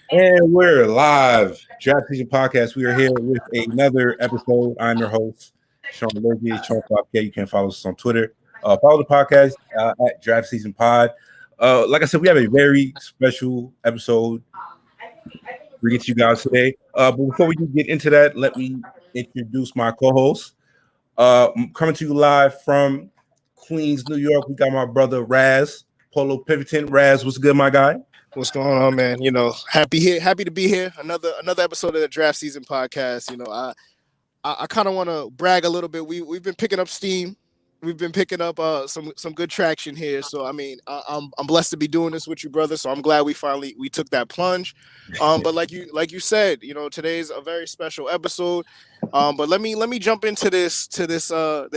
And we're live. Draft Season Podcast. We are here with another episode. I'm your host, Sean Logie, Sean Flopke. You can follow us on Twitter. Follow the podcast at Draft Season Pod. Like I said, we have a very special episode to get you guys today. But before we do get into that, let me introduce my co-host. Coming to you live from Queens, New York. We got my brother Raz, Polo Pivoton. Raz, what's good, my guy? What's going on, man? Happy to be here. Another episode of the Draft Season Podcast. I kind of want to brag a little bit. We've been picking up steam. We've been picking up some good traction here. So I'm blessed to be doing this with you, brother. So I'm glad we took that plunge. But like you said, today's a very special episode. But let me jump into this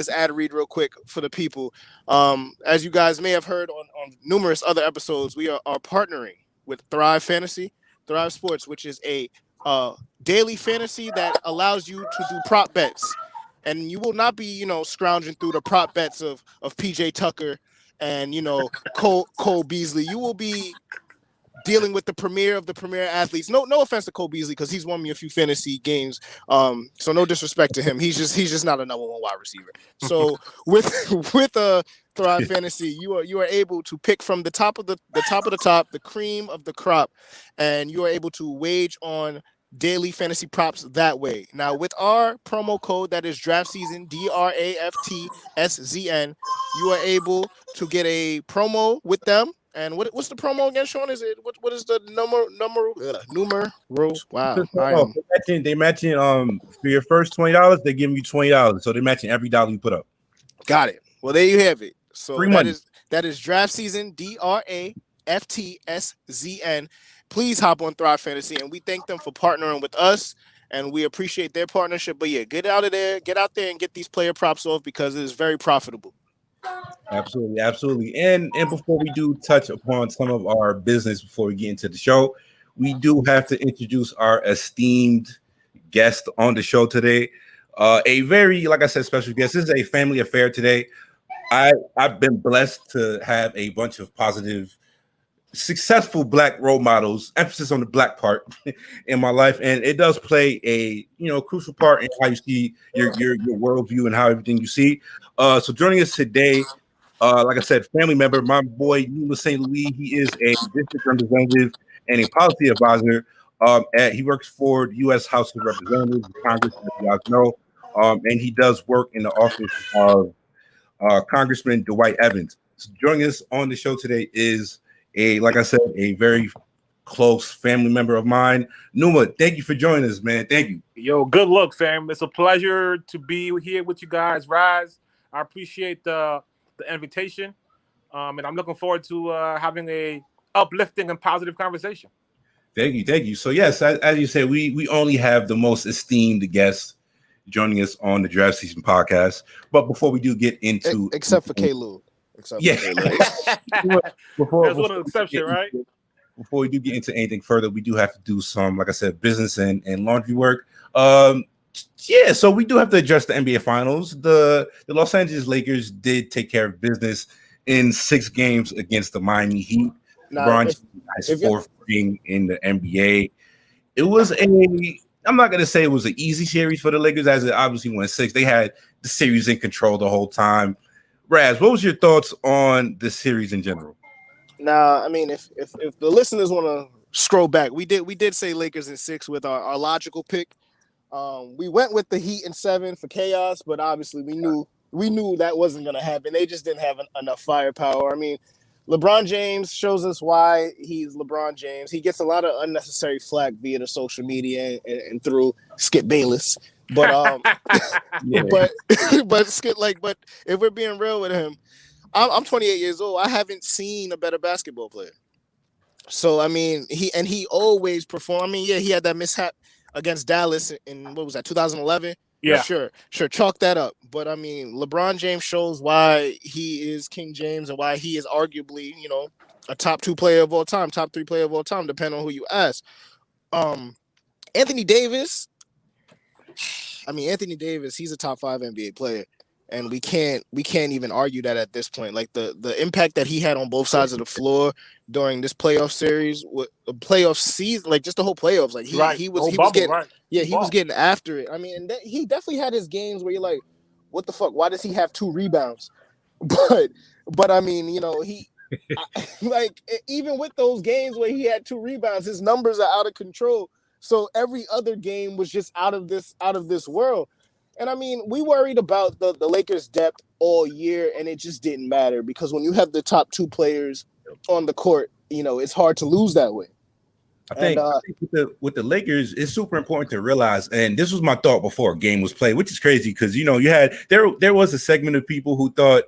ad read real quick for the people. As you guys may have heard on numerous other episodes, we are partnering with Thrive Sports, which is a daily fantasy that allows you to do prop bets, and you will not be scrounging through the prop bets of PJ Tucker and Cole Beasley. You will be dealing with the premier of the premier athletes. No offense to Cole Beasley, because he's won me a few fantasy games. So no disrespect to him. He's just not a number one wide receiver. So with Thrive Fantasy, you are able to pick from the top of the top, the cream of the crop, and you are able to wage on daily fantasy props that way. Now, with our promo code that is draft season DRAFTSZN, you are able to get a promo with them. And what's the promo again, Sean? Is it what is the number? Wow, They matching for your first $20, they give you $20. So they're matching every dollar you put up. Got it. Well, there you have it. So free money. That is draft season DRAFTSZN. Please hop on Thrive Fantasy, and we thank them for partnering with us, and we appreciate their partnership. But yeah, get out there and get these player props off, because it is very profitable. Absolutely. And before we do touch upon some of our business before we get into the show, we do have to introduce our esteemed guest on the show today. A very, like I said, special guest. This is a family affair today. I've been blessed to have a bunch of positive, successful Black role models, emphasis on the Black part in my life, and it does play a crucial part in how you see your worldview and how everything you see. So joining us today, like I said, family member, my boy Numa St Louis. He is a district representative and a policy advisor. He works for the U.S. House of Representatives, Congress, as you guys know, and he does work in the office of Congressman Dwight Evans. So joining us on the show today is like I said, a very close family member of mine. Numa, thank you for joining us, man. Thank you. Yo, good luck, fam. It's a pleasure to be here with you guys. Rise. I appreciate the invitation, and I'm looking forward to having a uplifting and positive conversation. Thank you. So yes, as you said, we only have the most esteemed guests joining us on the Draft Season Podcast. But before we do get into, except for K-Lou. Yeah. There's one exception, right? Before we do get into anything further, we do have to do some, like I said, business and laundry work. So we do have to address the NBA Finals. The Los Angeles Lakers did take care of business in 6 games against the Miami Heat. LeBron James fourth ring in the NBA. It was I'm not gonna say it was an easy series for the Lakers, as it obviously won 6. They had the series in control the whole time. Raz, what was your thoughts on the series in general? Now, I mean, if the listeners want to scroll back, we did say Lakers in 6 with our logical pick. We went with the Heat in 7 for chaos, but obviously we knew that wasn't going to happen. They just didn't have enough firepower. I mean, LeBron James shows us why he's LeBron James. He gets a lot of unnecessary flack via the social media and through Skip Bayless. But Yeah. but Skip, but if we're being real with him, I'm 28 years old. I haven't seen a better basketball player. So I mean, he always performed. I mean, yeah, he had that mishap against Dallas in what was that, 2011? Yeah, sure, chalk that up. But I mean, LeBron James shows why he is King James and why he is arguably, a top 2 player of all time, top 3 player of all time, depending on who you ask. Anthony Davis. I mean, Anthony Davis, he's a top 5 NBA player. And we can't even argue that at this point. Like the impact that he had on both sides of the floor during this playoff series, the playoff season, like just the whole playoffs, like he was getting right. he was getting after it. I mean, and he definitely had his games where you're like, what the fuck? Why does he have 2 rebounds? But I mean, you know, like even with those games where he had 2 rebounds, his numbers are out of control. So every other game was just out of this world. And I mean, we worried about the Lakers' depth all year, and it just didn't matter because when you have the top 2 players on the court, you know, it's hard to lose that way. I think with the Lakers, it's super important to realize, and this was my thought before a game was played, which is crazy because, you know, there was a segment of people who thought,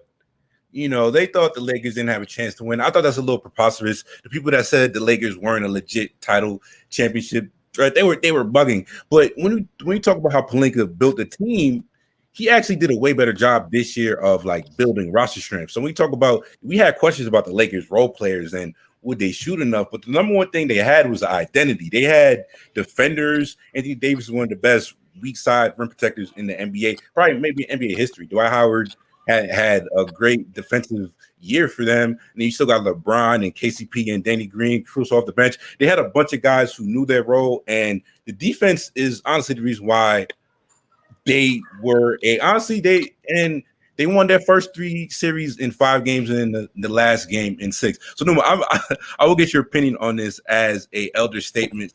you know, they thought the Lakers didn't have a chance to win. I thought that's a little preposterous. The people that said the Lakers weren't a legit title championship, right? They were bugging. But when you talk about how Pelinka built the team, he actually did a way better job this year of like building roster strength. So when we talk about, we had questions about the Lakers role players and would they shoot enough? But the number one thing they had was the identity. They had defenders. Anthony Davis was one of the best weak side rim protectors in the NBA, probably maybe NBA history. Dwight Howard had a great defensive year for them. And then you still got LeBron and KCP and Danny Green, Cruz off the bench. They had a bunch of guys who knew their role. And the defense is honestly the reason why they were they won their first 3 series in 5 games and the last game in 6. So Numa, I will get your opinion on this as a elder statement.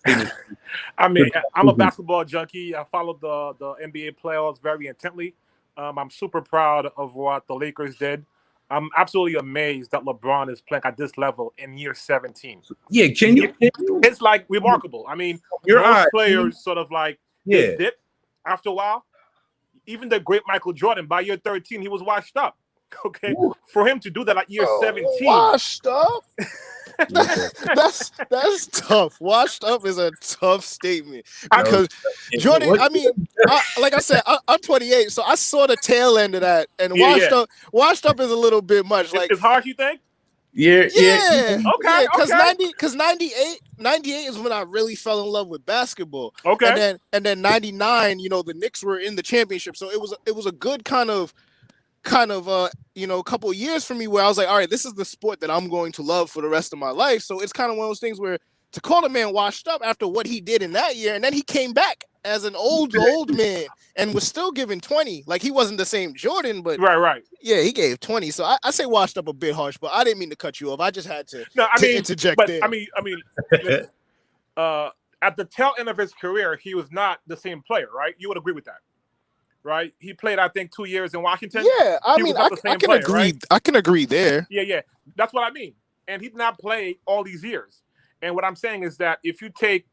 I mean, I'm a basketball junkie. I followed the NBA playoffs very intently. I'm super proud of what the Lakers did. I'm absolutely amazed that LeBron is playing at this level in year 17. Yeah, can you? It's like remarkable. I mean, most players sort of like dip after a while. Even the great Michael Jordan, by year 13, he was washed up. Okay, for him to do that at year 17, washed up. that's tough. Washed up is a tough statement because Jordan. I mean, like I said, I'm 28, so I saw the tail end of that, and washed up is a little bit much. Like it's harsh, you think? Yeah. Okay. Because 98 is when I really fell in love with basketball. Okay. And then 99, you know, the Knicks were in the championship, so it was a good kind of you know, a couple of years for me where I was like, all right, this is the sport that I'm going to love for the rest of my life. So it's kind of one of those things where to call a man washed up after what he did in that year, and then he came back as an old man and was still giving 20. Like he wasn't the same Jordan, but right. Yeah, he gave 20. So I say washed up a bit harsh, but I didn't mean to cut you off. I just had to interject there. I mean, at the tail end of his career, he was not the same player, right? You would agree with that, right? He played, I think, 2 years in Washington. Yeah, I mean, I can agree. Right? I can agree there. Yeah. That's what I mean. And he did not play all these years. And what I'm saying is that if you take,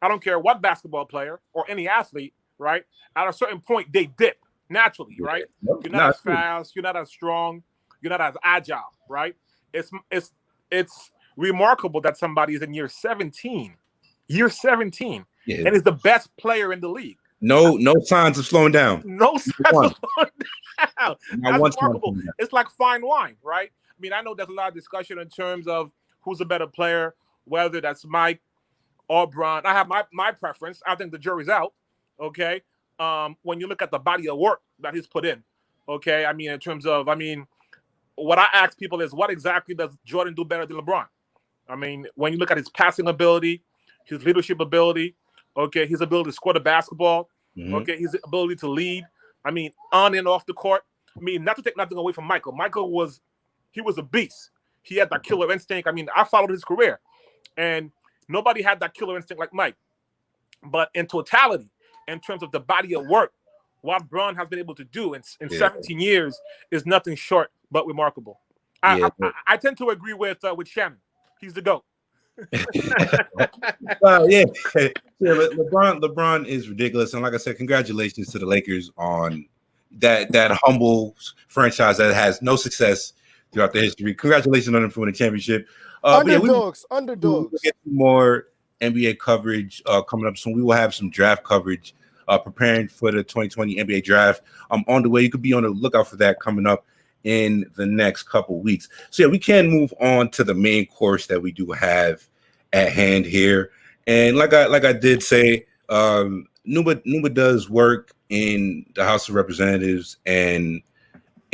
I don't care what basketball player or any athlete, right? At a certain point, they dip naturally, right? You're not as fast, you're not as strong, you're not as agile, right? It's remarkable that somebody is in year 17, and is the best player in the league. No signs of slowing down. No signs of slowing down. That's remarkable. It's like fine wine, right? I mean, I know there's a lot of discussion in terms of who's a better player, whether that's Mike or Bron. I have my preference. I think the jury's out, okay? When you look at the body of work that he's put in, okay? I mean, in terms of, what I ask people is, what exactly does Jordan do better than LeBron? I mean, when you look at his passing ability, his leadership ability, okay, his ability to score the basketball, okay, his ability to lead, I mean, on and off the court. I mean, not to take nothing away from Michael. Michael was a beast. He had that killer instinct. I mean, I followed his career, and nobody had that killer instinct like Mike. But in totality, in terms of the body of work, what Bron has been able to do in 17 years is nothing short but remarkable. I tend to agree with Shannon. He's the GOAT. LeBron is ridiculous, and like I said, congratulations to the Lakers on that humble franchise that has no success throughout the history. Congratulations on them for winning the championship. Underdogs. We'll get more NBA coverage coming up soon. We will have some draft coverage preparing for the 2020 NBA draft. On the way. You could be on the lookout for that coming up in the next couple weeks. So we can move on to the main course that we do have at hand here. And like I did say, Numa does work in the House of Representatives, and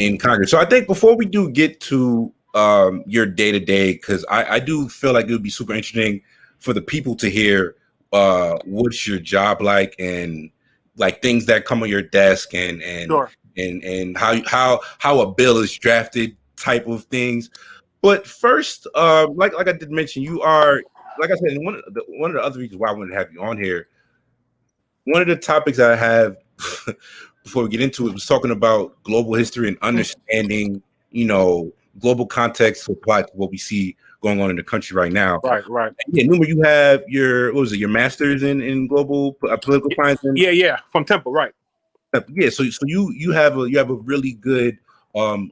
in Congress. So I think before we do get to your day to day, because I do feel like it would be super interesting for the people to hear what's your job like and like things that come on your desk and Sure. and how a bill is drafted type of things. But first, like I did mention, you are, like I said, one of the other reasons why I wanted to have you on here. One of the topics I have before we get into it was talking about global history and understanding, global context to apply to what we see going on in the country right now. Right. Yeah, Numa, you have your your master's in global political science. Yeah, from Temple, right? Yeah, so you have a really good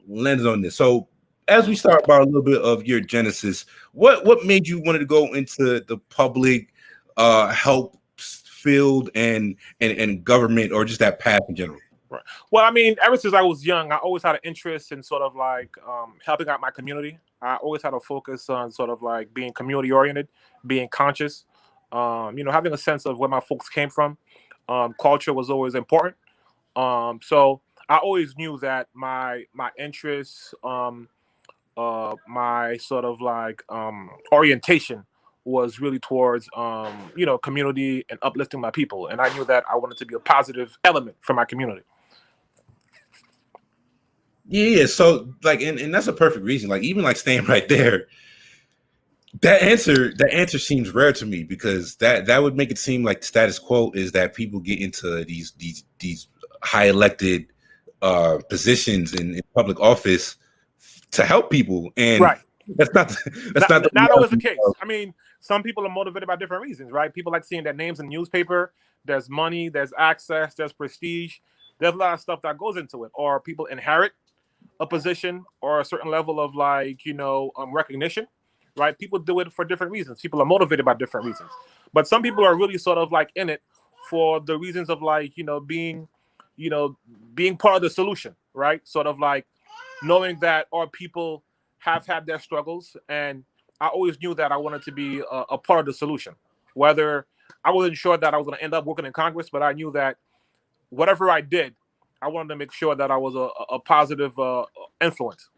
lens on this. So as we start about a little bit of your genesis, what made you wanted to go into the public health field and government, or just that path in general? Right. Well, I mean, ever since I was young, I always had an interest in sort of like helping out my community. I always had a focus on sort of like being community oriented, being conscious, having a sense of where my folks came from. Culture was always important. So I always knew that my interests, my sort of like orientation was really towards community and uplifting my people, and I knew that I wanted to be a positive element for my community. Yeah. So like, and that's a perfect reason. Like, even like staying right there, that answer seems rare to me, because that would make it seem like the status quo is that people get into these high elected positions in public office to help people, and right. That's not always the case. I mean, some people are motivated by different reasons, right? People like seeing their names in the newspaper. There's money, there's access, there's prestige. There's a lot of stuff that goes into it. Or people inherit a position or a certain level of recognition, right? People do it for different reasons. People are motivated by different reasons. But some people are really sort of like in it for the reasons of being part of the solution, right? Sort of like knowing that our people have had their struggles, and I always knew that I wanted to be a part of the solution. Whether I wasn't sure that I was going to end up working in Congress, but I knew that whatever I did, I wanted to make sure that I was a positive influence.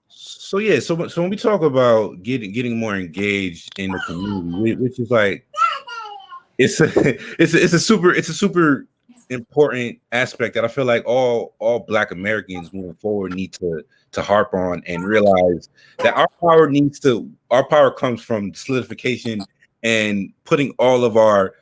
So yeah, so when we talk about getting more engaged in the community, which is like it's a super important aspect that I feel like all Black Americans moving forward need to harp on and realize that our power comes from solidification and putting all of our,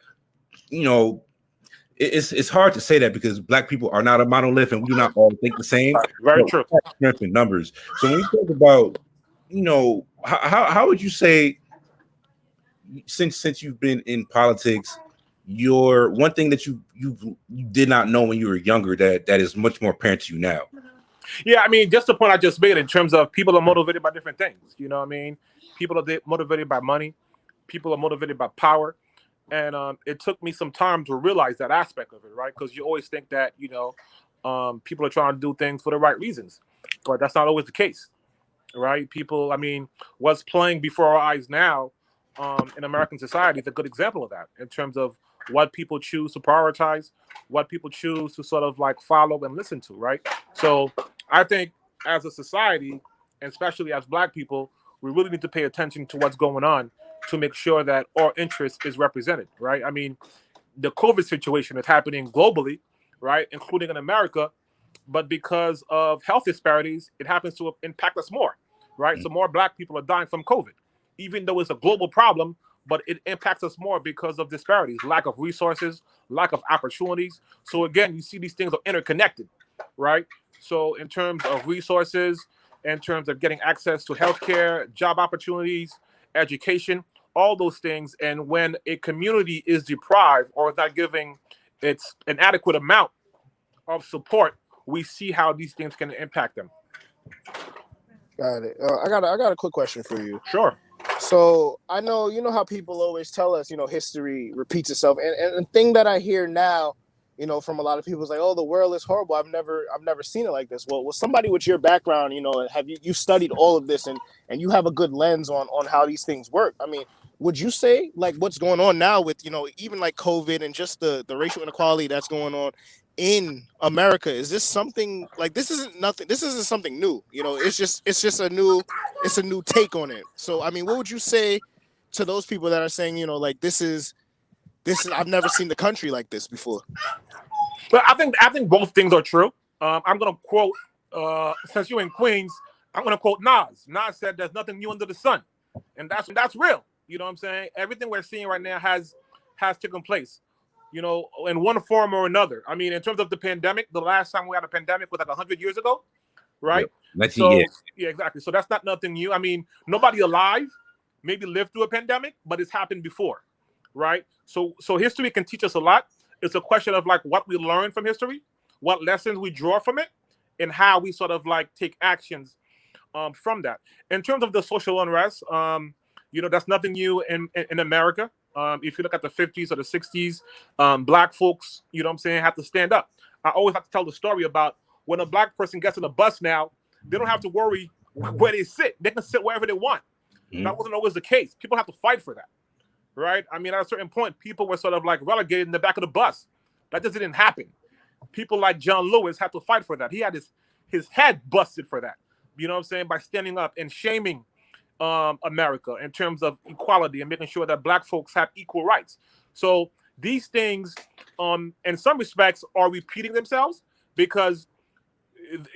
it's hard to say that because Black people are not a monolith and we do not all think the same. Very true. Strength in numbers. So when you talk about, how would you say, since you've been in politics, your one thing that you did not know when you were younger that is much more apparent to you now? Yeah, I mean, just the point I just made in terms of people are motivated by different things. You know what I mean? People are motivated by money. People are motivated by power. And it took me some time to realize that aspect of it, right? Because you always think that, people are trying to do things for the right reasons. But that's not always the case, right? People, I mean, what's playing before our eyes now in American society is a good example of that in terms of what people choose to prioritize, what people choose to sort of like follow and listen to, right? So I think as a society, and especially as Black people, we really need to pay attention to what's going on to make sure that our interest is represented, right? I mean, the COVID situation is happening globally, right, including in America, but because of health disparities, it happens to impact us more, right? So more Black people are dying from COVID, even though it's a global problem, but it impacts us more because of disparities, lack of resources, lack of opportunities. So again, you see these things are interconnected, right? So in terms of resources, in terms of getting access to healthcare, job opportunities, education, all those things. And when a community is deprived or is not giving its an adequate amount of support, we see how these things can impact them. Got it. I got a quick question for you. Sure. So I know, how people always tell us, history repeats itself. And the thing that I hear now, from a lot of people is like, oh, the world is horrible. I've never seen it like this. Well, somebody with your background, have you studied all of this and you have a good lens on how these things work. I mean, would you say like what's going on now with, even like COVID and just the racial inequality that's going on, in America? Is this something like this isn't nothing? This isn't something new. You know, it's just a new take on it. So I mean, what would you say to those people that are saying, you know, like this is I've never seen the country like this before? But I think both things are true. I'm gonna quote since you're in Queens, I'm gonna quote Nas. Nas said, "There's nothing new under the sun," and that's real. You know what I'm saying? Everything we're seeing right now has taken place, you know, in one form or another. I mean, in terms of the pandemic, the last time we had a pandemic was like 100 years ago, right? Yep. So yeah, exactly. So that's not nothing new. I mean, nobody alive maybe lived through a pandemic, but it's happened before, right? So history can teach us a lot. It's a question of like what we learn from history, what lessons we draw from it, and how we sort of like take actions from that. In terms of the social unrest, you know, that's nothing new in America. If you look at the 50s or the 60s, black folks, you know what I'm saying, have to stand up. I always have to tell the story about when a black person gets on a bus now, they don't have to worry where they sit. They can sit wherever they want. Mm-hmm. That wasn't always the case. People have to fight for that, right? I mean, at a certain point, people were sort of like relegated in the back of the bus. That just didn't happen. People like John Lewis had to fight for that. He had his head busted for that, you know what I'm saying, by standing up and shaming America in terms of equality and making sure that black folks have equal rights. So these things, in some respects, are repeating themselves because,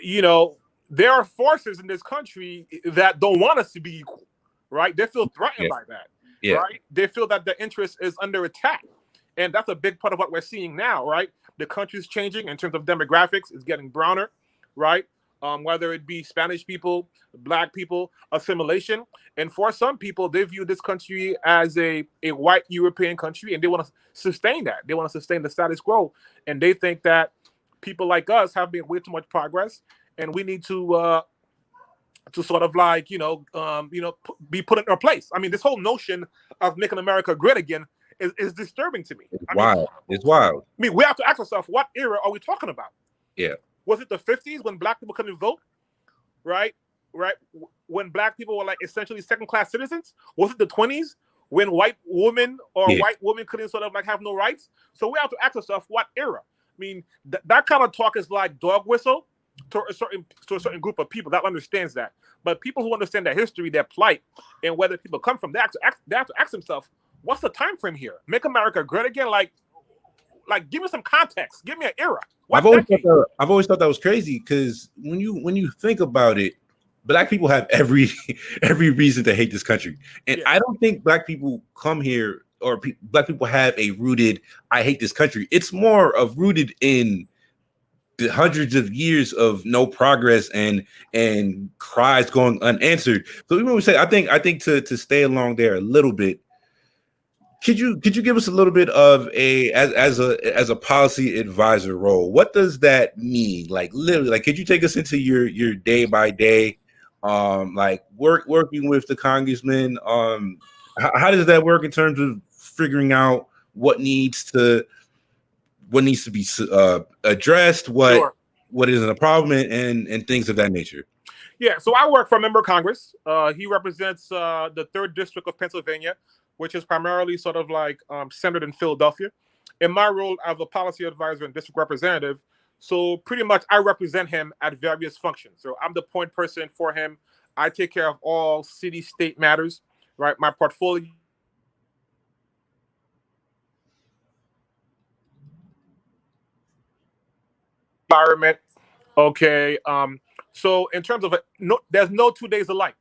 you know, there are forces in this country that don't want us to be equal, right? They feel threatened by that, right? They feel that their interest is under attack. And that's a big part of what we're seeing now, right? The country's changing in terms of demographics. It's getting browner, right? Whether it be Spanish people, black people, assimilation. And for some people, they view this country as a white European country, and they want to sustain that. They want to sustain the status quo. And they think that people like us have made way too much progress, and we need to sort of like, be put in our place. I mean, this whole notion of making America great again is disturbing to me. It's wild. I mean, we have to ask ourselves, what era are we talking about? Yeah. Was it the 50s when black people couldn't vote? Right? When black people were like essentially second-class citizens? Was it the 20s when white women couldn't sort of like have no rights? So we have to ask ourselves, what era? I mean, that kind of talk is like dog whistle to a certain group of people that understands that. But people who understand their history, their plight, and where the people come from, they have to ask themselves, what's the time frame here? Make America great again? Like give me some context. Give me an era. I've always thought that was crazy because when you think about it, black people have every reason to hate this country, and I don't think black people come here or black people have a rooted I hate this country. It's more of rooted in the hundreds of years of no progress and cries going unanswered. So even when we say, I think to stay along there a little bit. Could you give us a little bit of as a policy advisor role? What does that mean? Like literally, like could you take us into your day by day, like working with the congressman? How does that work in terms of figuring out what needs to be addressed, what isn't a problem, and things of that nature? Yeah, so I work for a member of Congress. He represents the 3rd District of Pennsylvania, which is primarily sort of like centered in Philadelphia. In my role as a policy advisor and district representative, so pretty much I represent him at various functions. So I'm the point person for him. I take care of all city-state matters, right? My portfolio environment. Okay. So in terms of there's no 2 days alike.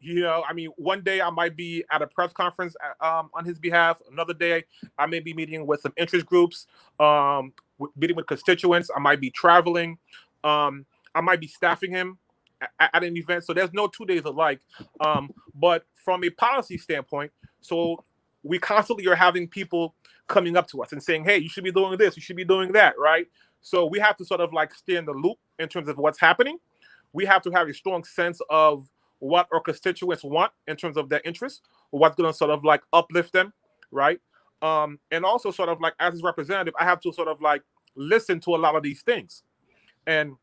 You know, I mean, one day I might be at a press conference on his behalf. Another day I may be meeting with some interest groups, meeting with constituents. I might be traveling. I might be staffing him at an event. So there's no 2 days alike. But from a policy standpoint, so we constantly are having people coming up to us and saying, hey, you should be doing this. You should be doing that, right? So we have to sort of like stay in the loop in terms of what's happening. We have to have a strong sense of what our constituents want in terms of their interests, what's going to sort of like uplift them, right? And also sort of like as his representative, I have to sort of like listen to a lot of these things. And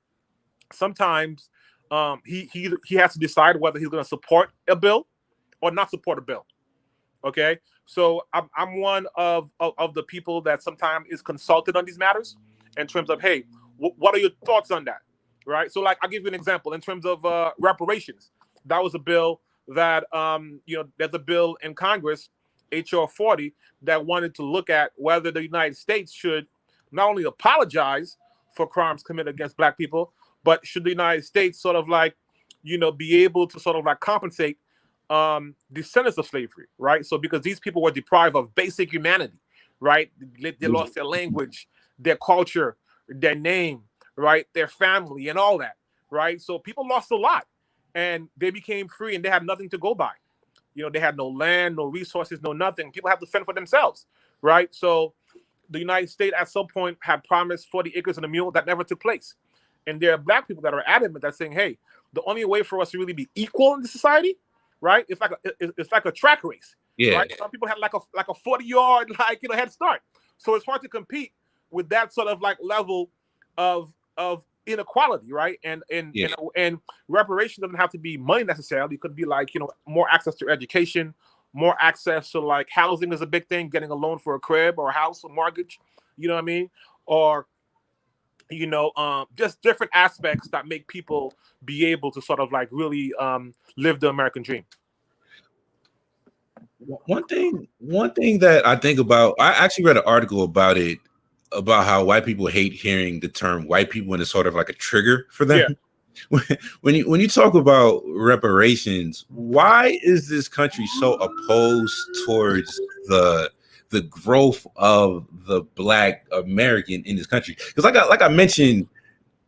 sometimes he has to decide whether he's going to support a bill or not support a bill. Okay, so I'm one of the people that sometimes is consulted on these matters, in terms of, hey, what are your thoughts on that, right? So, like, I'll give you an example in terms of reparations. That was a bill that, there's a bill in Congress, HR 40, that wanted to look at whether the United States should not only apologize for crimes committed against Black people, but should the United States sort of like, be able to sort of like compensate descendants of slavery, right? So because these people were deprived of basic humanity, right? They lost their language, their culture, their name, right? Their family and all that, right? So people lost a lot and they became free and they had nothing to go by. They had no land, no resources, no nothing. People have to fend for themselves, right? So the United States at some point had promised 40 acres and a mule. That never took place. And there are Black people that are adamant that saying, hey, the only way for us to really be equal in the society, right? It's like a track race. Yeah. Right? Some people have like a 40-yard head start. So it's hard to compete with that sort of like level of inequality, right? And reparation doesn't have to be money necessarily. It could be like, more access to education, more access to like housing is a big thing, getting a loan for a crib or a house or mortgage, you know what I mean? Or just different aspects that make people be able to sort of like really live the American dream. One thing that I think about, I actually read an article about it, about how white people hate hearing the term white people, and it's sort of like a trigger for them. Yeah. When you talk about reparations, why is this country so opposed towards the growth of the Black American in this country? Because like I mentioned,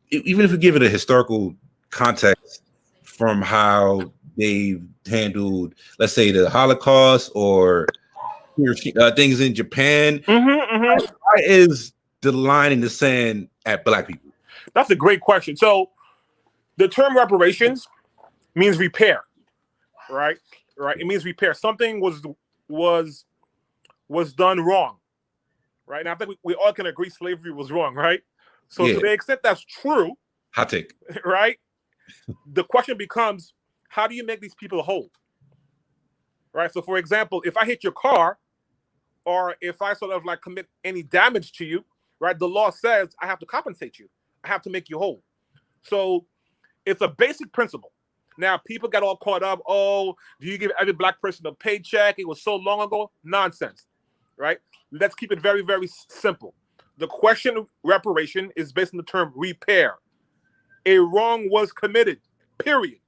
even if we give it a historical context from how they've handled, let's say, the Holocaust or things in Japan, why is the line in the sand at Black people? That's a great question. So the term reparations means repair, right? Right. It means repair. Something was done wrong, right? And I think we all can agree slavery was wrong, right? So to the extent that's true, hot take, right? The question becomes, how do you make these people whole, right? So, for example, if I hit your car, or if I sort of like commit any damage to you, right? The law says I have to compensate you. I have to make you whole. So it's a basic principle. Now, people get all caught up. Oh, do you give every Black person a paycheck? It was so long ago. Nonsense, right? Let's keep it very, very simple. The question of reparation is based on the term repair. A wrong was committed, period.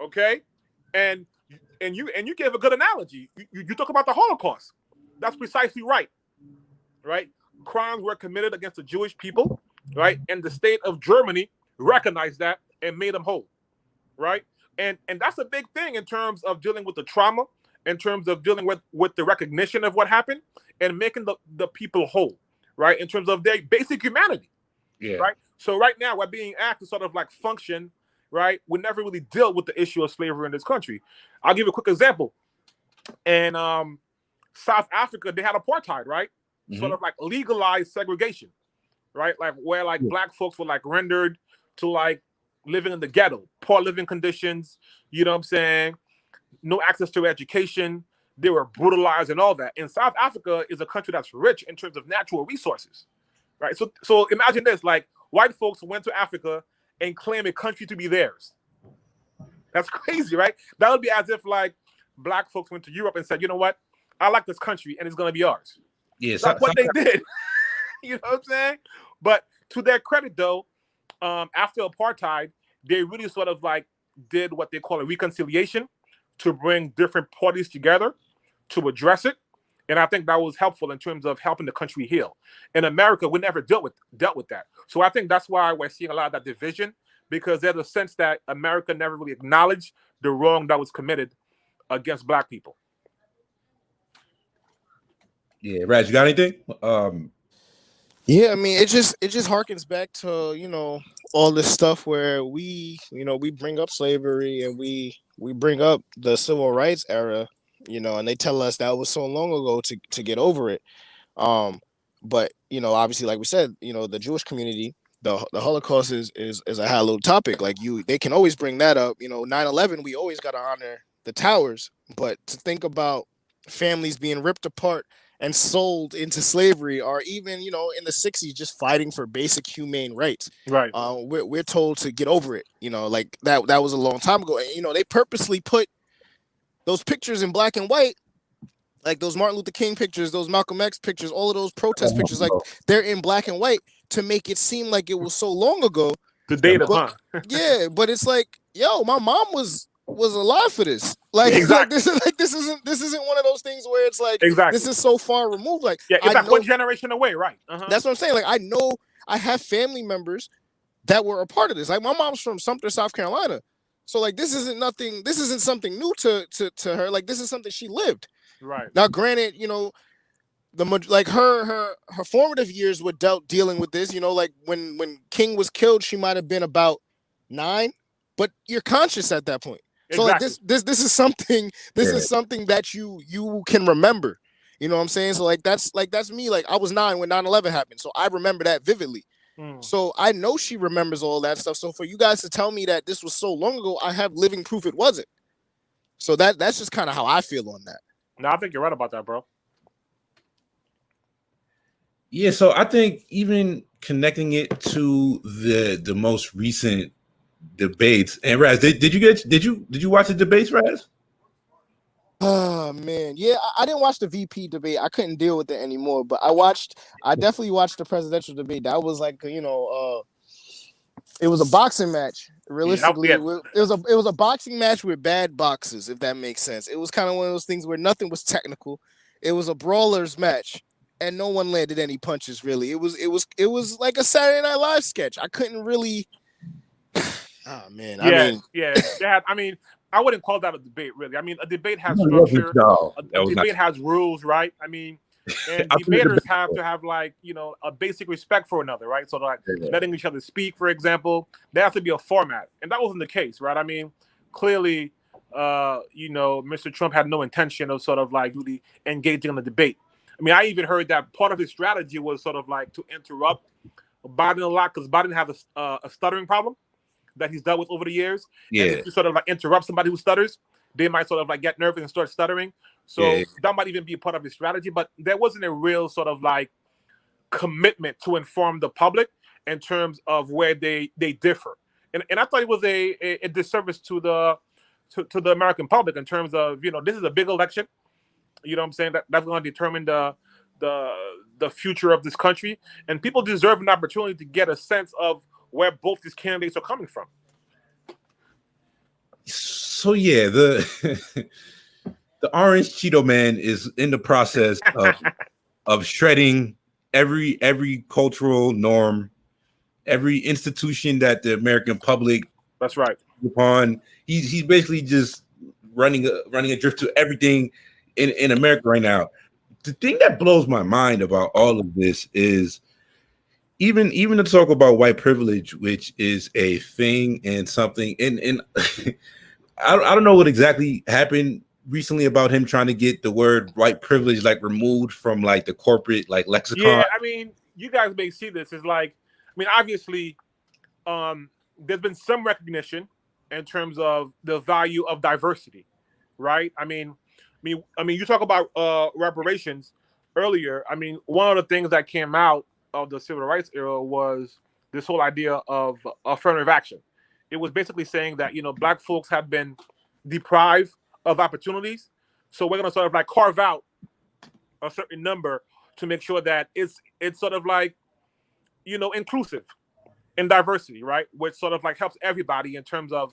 Okay? And you gave a good analogy. You talk about the Holocaust. That's precisely right. Right? Crimes were committed against the Jewish people, right? And the state of Germany recognized that and made them whole. Right? And that's a big thing in terms of dealing with the trauma, in terms of dealing with the recognition of what happened and making the people whole, right? In terms of their basic humanity. Yeah. Right? So right now we're being asked to sort of like function, right? We never really deal with the issue of slavery in this country. I'll give you a quick example. In South Africa, they had apartheid, right? Mm-hmm. Sort of like legalized segregation, right? Like where like Black folks were like rendered to like living in the ghetto, poor living conditions, you know what I'm saying? No access to education. They were brutalized and all that. And South Africa is a country that's rich in terms of natural resources, right? So imagine this, like white folks went to Africa and claim a country to be theirs. That's crazy, right? That would be as if like Black folks went to Europe and said, you know what? I like this country and it's going to be ours. Yeah, that's what they did. You know what I'm saying? But to their credit, though, after apartheid, they really sort of like did what they call a reconciliation to bring different parties together to address it. And I think that was helpful in terms of helping the country heal. In America, we never dealt with that. So I think that's why we're seeing a lot of that division, because there's a sense that America never really acknowledged the wrong that was committed against Black people. Yeah, Raj, you got anything? Yeah, I mean, it just harkens back to all this stuff where we bring up slavery and we bring up the civil rights era, and they tell us that was so long ago to get over it. But obviously, like we said, the Jewish community, the Holocaust is a hallowed topic. Like they can always bring that up. 9/11, we always got to honor the towers, but to think about families being ripped apart and sold into slavery, or even, you know, in the 60s, just fighting for basic humane rights. Right. We're told to get over it. You know, like that was a long time ago. And, you know, they purposely put those pictures in black and white, like those Martin Luther King pictures, those Malcolm X pictures, all of those protest pictures, like they're in black and white to make it seem like it was so long ago. To date them, But, huh? yeah, but it's like, yo, my mom was alive for this. Like, Exactly. this isn't one of those things where it's like, Exactly. this is so far removed. Like, yeah, it's like one generation away, right? That's what I'm saying. Like, I know I have family members that were a part of this. Like, my mom's from Sumter, South Carolina. So, like, this isn't something new to her. Like, this is something she lived. Right. Now, granted, you know, like her formative years were dealing with this. You know, like when King was killed, she might have been about 9, but you're conscious at that point. So Exactly. like this is something is something that you can remember. You know what I'm saying? So like that's me. Like I was 9 when 9/11 happened, so I remember that vividly. So I know she remembers all that stuff. So for you guys to tell me that this was so long ago, I have living proof it wasn't. So that's just kind of how I feel on that. No, I think you're right about that, bro. Yeah, so I think even connecting it to the most recent debates, and Raz, did you watch the debates, Raz? Oh man, yeah, I didn't watch the VP debate. I couldn't deal with it anymore. But I definitely watched the presidential debate. That was like, you know, it was a boxing match. Realistically, it was a boxing match with bad boxes, if that makes sense. It was kind of one of those things where nothing was technical. It was a brawler's match, and no one landed any punches. Really, it was like a Saturday Night Live sketch. I couldn't really. Oh man, I mean, I wouldn't call that a debate, really. I mean, a debate has structure. A debate has rules, right? I mean, and debaters have to have, like, you know, a basic respect for another, right? So like letting each other speak, for example, there has to be a format, and that wasn't the case, right? I mean, clearly, you know, Mr. Trump had no intention of sort of like really engaging in the debate. I mean, I even heard that part of his strategy was sort of like to interrupt Biden a lot, because Biden has a stuttering problem that he's dealt with over the years. Yeah. And if you sort of like interrupt somebody who stutters, they might sort of like get nervous and start stuttering. So that might even be a part of his strategy. But there wasn't a real sort of like commitment to inform the public in terms of where they differ. And I thought it was a disservice to the American public in terms of, you know, this is a big election. You know what I'm saying? That's going to determine the future of this country. And people deserve an opportunity to get a sense of where both these candidates are coming from. So yeah, the Orange Cheeto Man is in the process of shredding every cultural norm, every institution that the American public. That's right. Upon he's basically just running a drift to everything in America right now. The thing that blows my mind about all of this is even to talk about white privilege, which is a thing and something, and I don't know what exactly happened recently about him trying to get the word white privilege like removed from like the corporate like lexicon. Yeah, I mean, you guys may see this as like, I mean, obviously, there's been some recognition in terms of the value of diversity, right? I mean, you talk about reparations earlier. I mean, one of the things that came out of the civil rights era was this whole idea of affirmative action. It was basically saying that, you know, Black folks have been deprived of opportunities, so we're gonna sort of like carve out a certain number to make sure that it's sort of like, you know, inclusive and diversity, right? Which sort of like helps everybody in terms of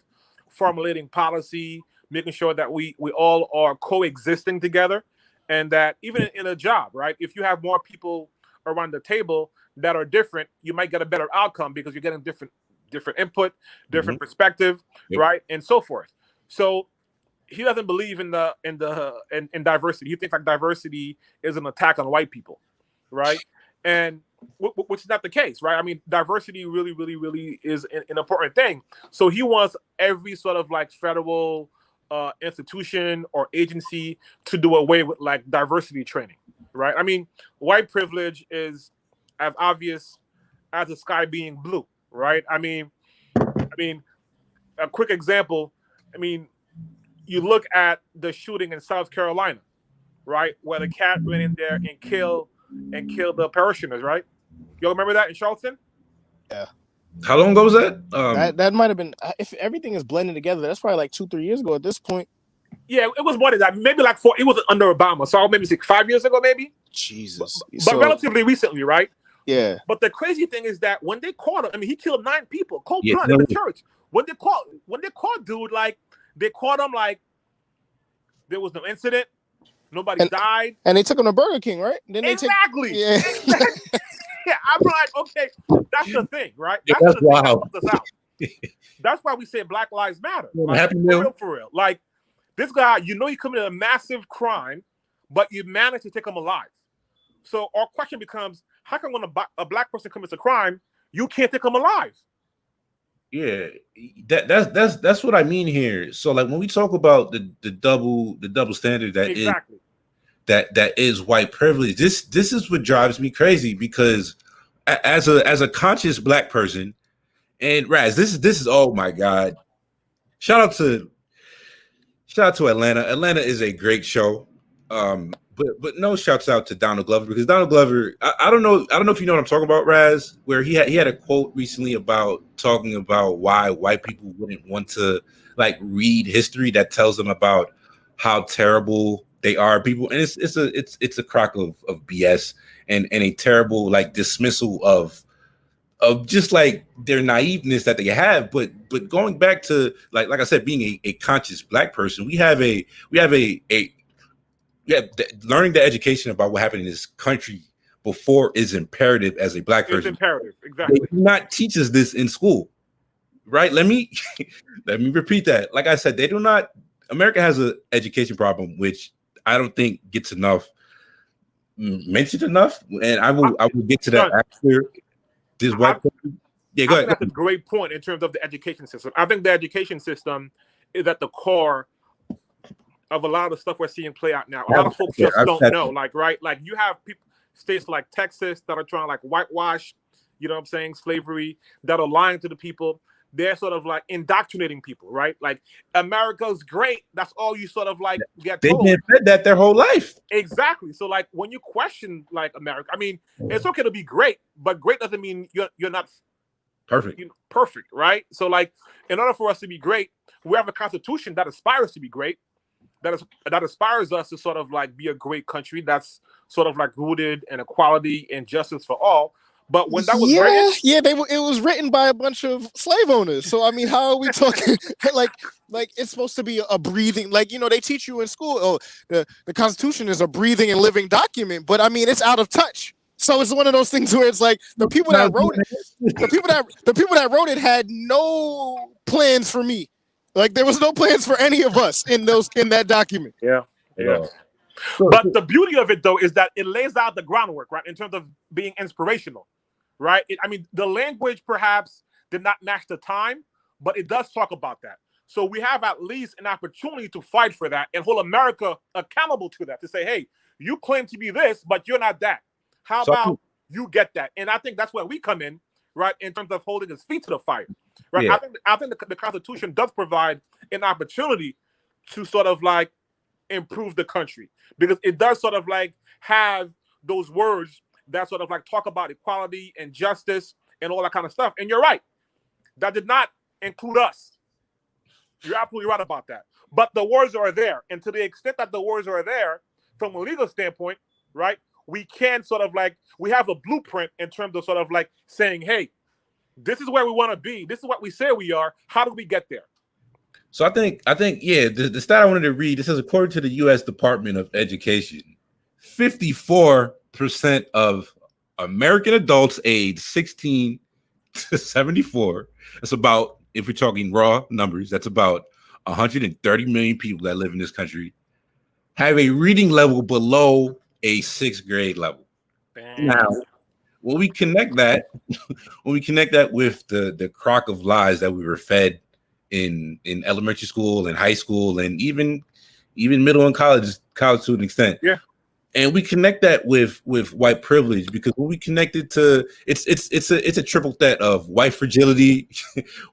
formulating policy, making sure that we all are coexisting together, and that even in a job, right? If you have more people around the table that are different, you might get a better outcome because you're getting different input, different perspective, right, and so forth. So he doesn't believe in diversity. He thinks like diversity is an attack on white people, right? And which is not the case, right? I mean, diversity really, really, really is an important thing. So he wants every sort of like federal institution or agency to do away with like diversity training, right? I mean, white privilege is as obvious as the sky being blue, right? I mean, a quick example. I mean, you look at the shooting in South Carolina, right? Where the cat went in there and killed the parishioners, right? You remember that in Charleston? Yeah. How long ago was that? That might have been, if everything is blending together, that's probably like 2-3 years ago at this point. Yeah, it was more than that. Maybe like 4. It was under Obama, so maybe 5 years ago, maybe. Jesus. But relatively recently, right? Yeah. But the crazy thing is that when they caught him, I mean, he killed 9 people, cold blood no, in the church. When they caught dude, like they caught him like there was no incident, nobody died, and they took him to Burger King, right? Then they exactly. Yeah. Yeah, I'm like, okay, that's the thing, right? Yeah, That's the thing that wild. helped us out. That's why we say Black Lives Matter. Like, Happy for Meal. real, for real. Like this guy, you know, he committed a massive crime, but you managed to take him alive. So our question becomes: how come when a black person commits a crime, you can't take him alive? Yeah, that's what I mean here. So like when we talk about the double standard that exactly that is white privilege, this is what drives me crazy, because as a conscious black person, and Raz, this is oh my God, shout out to Atlanta. Atlanta is a great show. But no shouts out to Donald Glover, because Donald Glover, I don't know if you know what I'm talking about, Raz, where he had a quote recently about talking about why white people wouldn't want to like read history that tells them about how terrible they are people, and it's a crock of BS and a terrible like dismissal of just like their naiveness that they have. But going back to like I said, being a conscious black person, we have learning the education about what happened in this country before is imperative as a black person. It's imperative, exactly. They do not teach us this in school, right? Let me repeat that. Like I said, they do not. America has an education problem, which I don't think gets mentioned enough, and I will get to that after this white. Yeah, go ahead. That's a great point in terms of the education system. I think the education system is at the core of a lot of the stuff we're seeing play out now. A lot of folks just don't know, like, right? Like you have states like Texas that are trying to like whitewash, you know what I'm saying, slavery, that are lying to the people. They're sort of like indoctrinating people, right? Like America's great. That's all you sort of like get told. They've been fed that their whole life. Exactly. So like when you question like America, I mean, it's okay to be great, but great doesn't mean you're not perfect. Perfect, right? So like in order for us to be great, we have a constitution that aspires to be great. That aspires us to sort of like be a great country that's sort of like rooted in equality and justice for all. But when that was written, it was written by a bunch of slave owners. So I mean, how are we talking? like it's supposed to be a breathing, like, you know, they teach you in school. Oh, the Constitution is a breathing and living document, but I mean, it's out of touch. So it's one of those things where it's like the people that wrote it, the people that wrote it had no plans for me. Like there was no plans for any of us in that document. Yeah. But the beauty of it though is that it lays out the groundwork, right, in terms of being inspirational, right? I mean, the language perhaps did not match the time, but it does talk about that. So we have at least an opportunity to fight for that and hold America accountable to that, to say, hey, you claim to be this, but you're not that. How about you get that? And I think that's where we come in, right, in terms of holding his feet to the fire. Right. Yeah. I think the Constitution does provide an opportunity to sort of like improve the country, because it does sort of like have those words that sort of like talk about equality and justice and all that kind of stuff. And you're right, that did not include us. You're absolutely right about that. But the words are there, and to the extent that the words are there from a legal standpoint, right, we can sort of like, we have a blueprint in terms of sort of like saying, hey, this is where we want to be. This is what we say we are. How do we get there? So I think, yeah, the stat I wanted to read, this is according to the U.S. Department of Education, 54% of American adults aged 16 to 74, that's about, if we're talking raw numbers, that's about 130 million people that live in this country, have a reading level below a 6th grade level. Damn. Now, when we connect that with the crock of lies that we were fed in elementary school and high school and even middle and college to an extent, yeah, and we connect that with white privilege, because when we connect it to it's a triple threat of white fragility,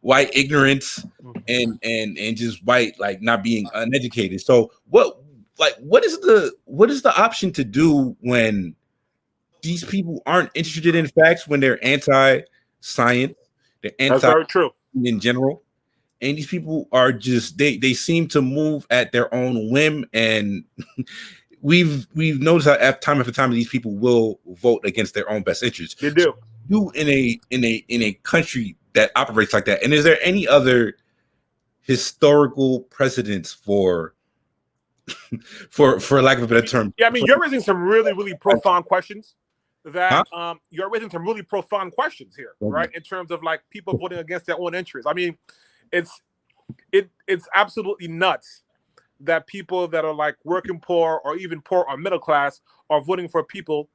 white ignorance, and just white like not being uneducated. So like what is the option to do when these people aren't interested in facts, when they're anti-science, they're That's anti very true. in general, and these people are just they seem to move at their own whim, and we've noticed how time after time these people will vote against their own best interests. They do. You in a country that operates like that, and is there any other historical precedents for lack of a better term? Yeah, I mean, you're raising some really profound questions. Huh? You're raising some really profound questions here, right? In terms of like people voting against their own interests. I mean, it's absolutely nuts that people that are like working poor or even poor or middle class are voting for people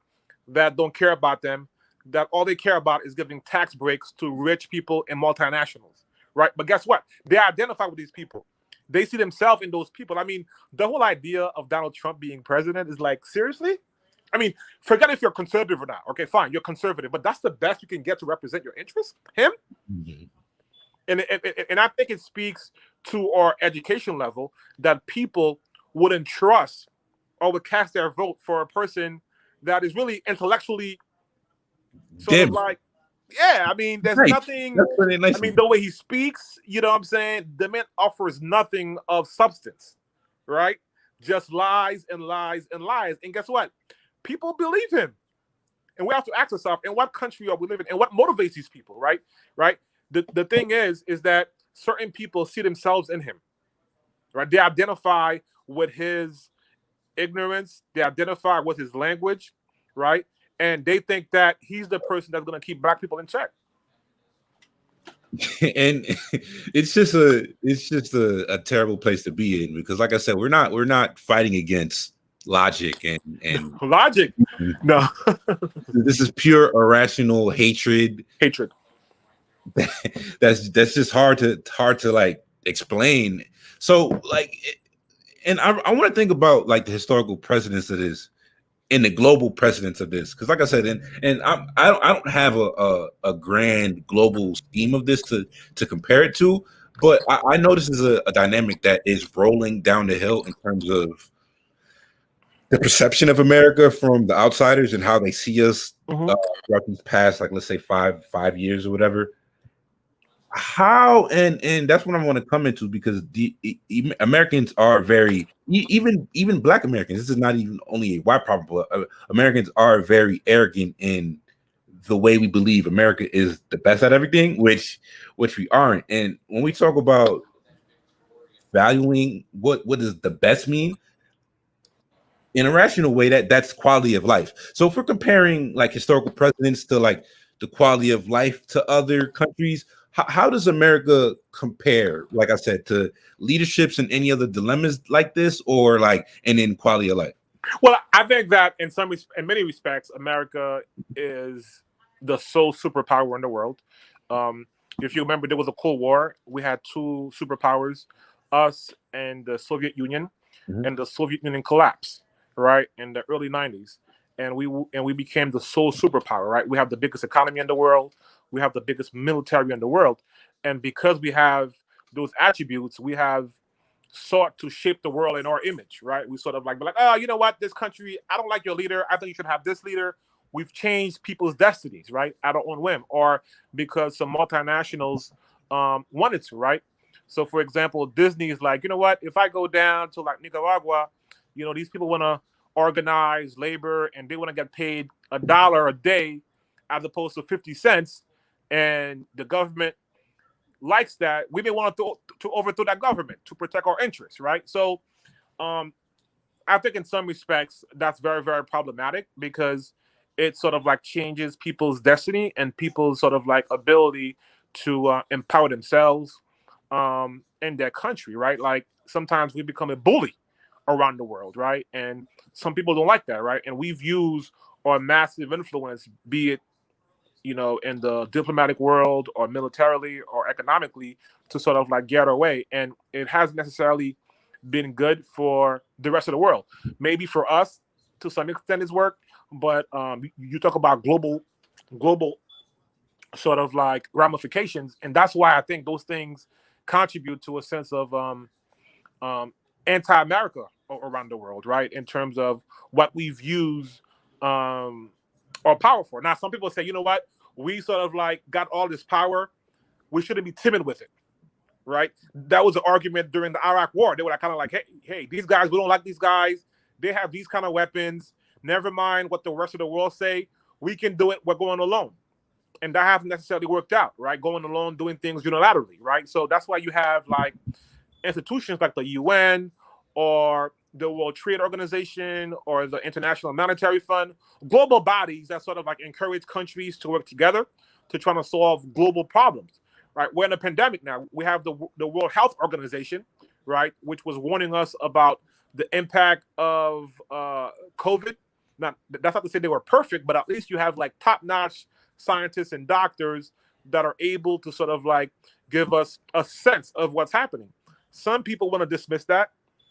that don't care about them, that all they care about is giving tax breaks to rich people and multinationals, right? But guess what? They identify with these people. They see themselves in those people. I mean, the whole idea of Donald Trump being president is like, seriously? I mean, forget if you're conservative or not. Okay, fine, you're conservative, but that's the best you can get to represent your interests? Him? Mm-hmm. And I think it speaks to our education level that people wouldn't trust or would cast their vote for a person that is really intellectually sort of like, yeah, I mean, there's nothing. I mean, the way he speaks, you know what I'm saying? The man offers nothing of substance, right? Just lies and lies and lies. And guess what? People believe him. And we have to ask ourselves, in what country are we living in? And what motivates these people, right? Right? The thing is that certain people see themselves in him, right? They identify with his ignorance. They identify with his language, right? And they think that he's the person that's going to keep black people in check. And it's just a terrible place to be in, because like I said, we're not fighting against logic and logic. No. This is pure irrational hatred. That's just hard to like explain. So like, and I want to think about like the historical precedents of this and the global precedents of this, because like I said, and I don't have a grand global scheme of this to compare it to, but I know this is a dynamic that is rolling down the hill in terms of the perception of America from the outsiders and how they see us throughout these past, like let's say five years or whatever. How and that's what I want to come into, because the Americans are very even Black Americans. This is not even only a white problem, but Americans are very arrogant in the way we believe America is the best at everything, which we aren't. And when we talk about valuing what does the best mean, in a rational way, that's quality of life. So if we're comparing like historical precedents to like the quality of life to other countries, how does America compare, like I said, to leaderships and any other dilemmas like this, or like and in quality of life? Well, I think that in many respects, America is the sole superpower in the world. If you remember, there was a Cold War. We had two superpowers, us and the Soviet Union, and the Soviet Union collapsed, right, in the early 90s. And we became the sole superpower, right? We have the biggest economy in the world. We have the biggest military in the world. And because we have those attributes, we have sought to shape the world in our image, right? We sort of like, oh, you know what? This country, I don't like your leader. I think you should have this leader. We've changed people's destinies, right? At our own whim, or because some multinationals wanted to, right? So, for example, Disney is like, you know what? If I go down to like Nicaragua, you know, these people want to organize labor and they want to get paid $1 a day as opposed to 50 cents. And the government likes that. We may want to overthrow that government to protect our interests, right? So I think in some respects that's very, very problematic, because it sort of like changes people's destiny and people's sort of like ability to empower themselves in their country, right? Like sometimes we become a bully around the world, right? And some people don't like that, right? And we've used our massive influence, be it, you know, in the diplomatic world or militarily or economically, to sort of like get our way. And it hasn't necessarily been good for the rest of the world. Maybe for us, to some extent, it's worked, but you talk about global sort of like ramifications, and that's why I think those things contribute to a sense of anti-America around the world, right? In terms of what we've used our power for. Now, some people say, you know what? We sort of like got all this power. We shouldn't be timid with it, right? That was the argument during the Iraq War. They were kind of like, hey, these guys, we don't like these guys. They have these kind of weapons. Never mind what the rest of the world say. We can do it. We're going alone. And that hasn't necessarily worked out, right? Going alone, doing things unilaterally, right? So that's why you have like institutions like the UN or the World Trade Organization or the International Monetary Fund, global bodies that sort of like encourage countries to work together to try to solve global problems, right? We're in a pandemic now. We have the World Health Organization, right, which was warning us about the impact of COVID. Now, that's not to say they were perfect, but at least you have like top-notch scientists and doctors that are able to sort of like give us a sense of what's happening. Some people want to dismiss that,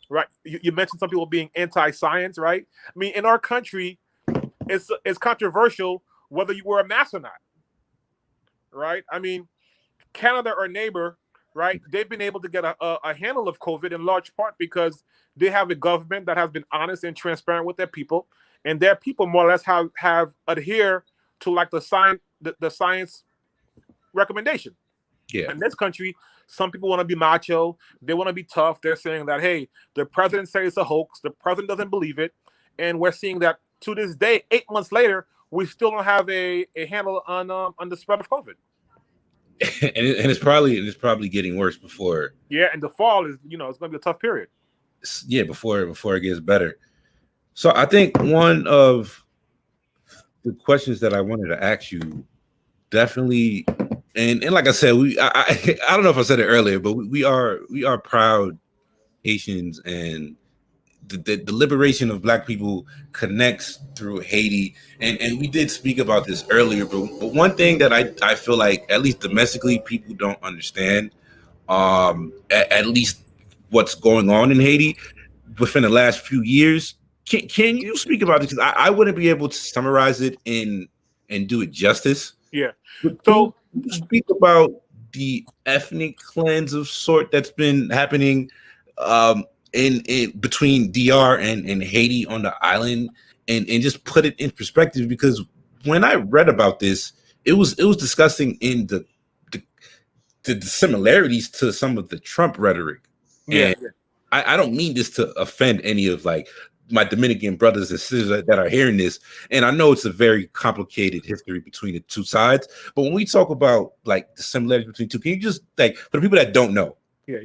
right? You mentioned some people being anti-science, right? I mean, in our country, it's controversial whether you wear a mask or not, right? I mean, Canada, our neighbor, right? They've been able to get a handle of COVID in large part because they have a government that has been honest and transparent with their people, and their people more or less have adhere to like the science recommendation. Yeah. In this country, some people want to be macho. They want to be tough. They're saying that, hey, the president says it's a hoax. The president doesn't believe it. And we're seeing that to this day, 8 months later, we still don't have a handle on the spread of COVID. and it's probably getting worse before. Yeah, and the fall is, it's going to be a tough period. Yeah, before it gets better. So I think one of the questions that I wanted to ask you definitely, and like I said, I don't know if I said it earlier, but we are proud Haitians, and the liberation of Black people connects through Haiti, and we did speak about this earlier, but one thing that I feel like at least domestically people don't understand, at least what's going on in Haiti within the last few years. Can you speak about this? Because I wouldn't be able to summarize it and do it justice. Yeah. So speak about the ethnic cleanse of sort that's been happening in between DR and Haiti on the island, and just put it in perspective, because when I read about this, it was disgusting in the similarities to some of the Trump rhetoric. Yeah. And I don't mean this to offend any of like my Dominican brothers and sisters that are hearing this. And I know it's a very complicated history between the two sides, but when we talk about like the similarities between two, can you just like, for the people that don't know? Yeah.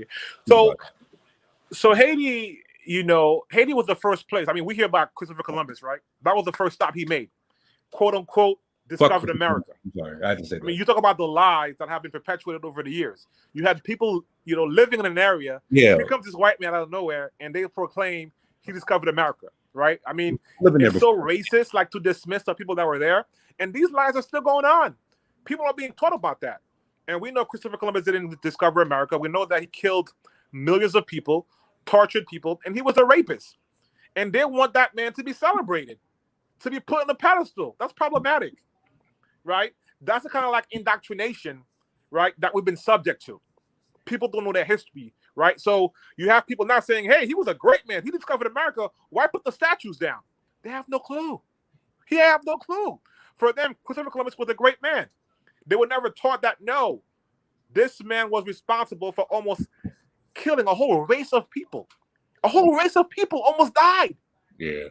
So Haiti, Haiti was the first place. I mean, we hear about Christopher Columbus, right? That was the first stop he made, quote unquote, discovered America. I'm sorry, I had to say that. I mean, you talk about the lies that have been perpetuated over the years. You had people, living in an area. Yeah. Here comes this white man out of nowhere, and they proclaim he discovered America, right? I mean, it's so racist, like to dismiss the people that were there. And these lies are still going on. People are being taught about that. And we know Christopher Columbus didn't discover America. We know that he killed millions of people, tortured people, and he was a rapist. And they want that man to be celebrated, to be put on a pedestal. That's problematic, right? That's the kind of like indoctrination, right, that we've been subject to. People don't know their history, right? So you have people now saying, hey, he was a great man. He discovered America. Why put the statues down? They have no clue. He have no clue. For them, Christopher Columbus was a great man. They were never taught that, no, this man was responsible for almost killing a whole race of people. A whole race of people almost died. Yeah.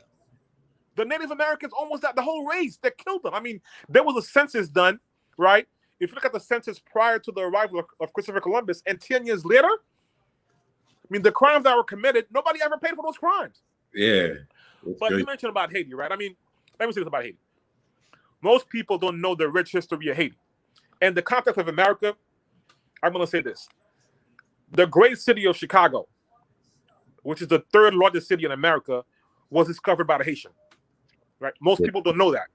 The Native Americans almost died. The whole race, they killed them. I mean, there was a census done, right? If you look at the census prior to the arrival of Christopher Columbus, and 10 years later, I mean, the crimes that were committed, nobody ever paid for those crimes. Yeah. But you mentioned about Haiti, right? I mean, let me say this about Haiti. Most people don't know the rich history of Haiti. In the context of America, I'm going to say this. The great city of Chicago, which is the third largest city in America, was discovered by the Haitian. Right? Most people don't know that.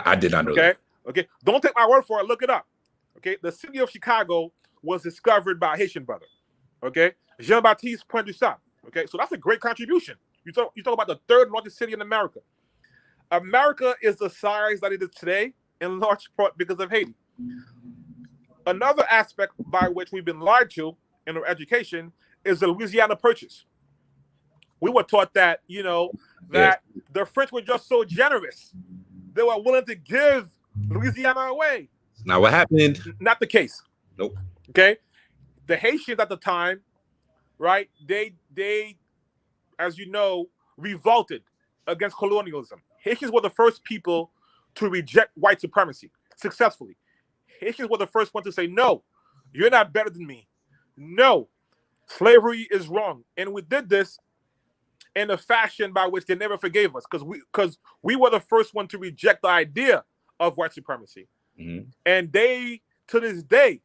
I did not know that. Okay. Don't take my word for it. Look it up. Okay. The city of Chicago was discovered by a Haitian brother. Okay. Jean-Baptiste Point du Sable. Okay. So that's a great contribution. You talk about the third largest city in America. America is the size that it is today in large part because of Haiti. Another aspect by which we've been lied to in our education is the Louisiana Purchase. we were taught that, you know, that the French were just so generous. They were willing to give Louisiana away. It's not what happened. Not the case. Nope. Okay. The Haitians at the time, right? They, as you know, revolted against colonialism. Haitians were the first people to reject white supremacy successfully. Haitians were the first one to say, no, you're not better than me. No, slavery is wrong. And we did this in a fashion by which they never forgave us, because we were the first one to reject the idea of white supremacy. Mm-hmm. And they, to this day,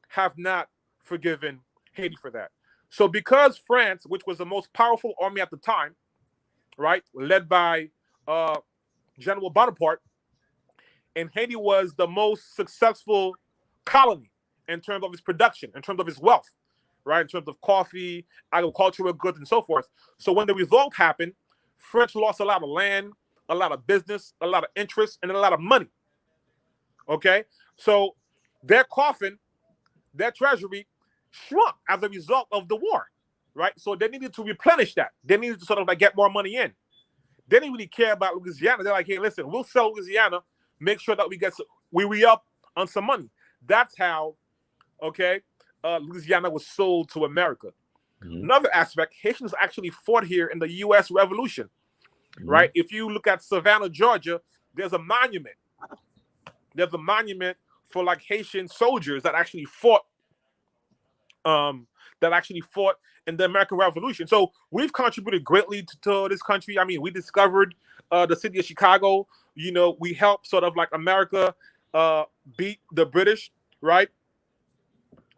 have not forgiven Haiti for that. So because France, which was the most powerful army at the time, right, led by General Bonaparte, and Haiti was the most successful colony in terms of its production, in terms of its wealth, right, in terms of coffee, agricultural goods, and so forth. So when the revolt happened, French lost a lot of land, a lot of business, a lot of interest, and a lot of money. Okay? So their coffin, their treasury shrunk as a result of the war, right? So they needed to replenish that. They needed to sort of like get more money in. They didn't really care about Louisiana. They're like, hey, listen, we'll sell Louisiana, make sure that we re-up on some money. That's how, okay, Louisiana was sold to America. Mm-hmm. Another aspect, Haitians actually fought here in the U.S. Revolution, right? If you look at Savannah, Georgia, there's a monument. There's a monument for like Haitian soldiers that actually fought in the American Revolution. So we've contributed greatly to this country. I mean, we discovered the city of Chicago. You know, we helped sort of like America beat the British, right?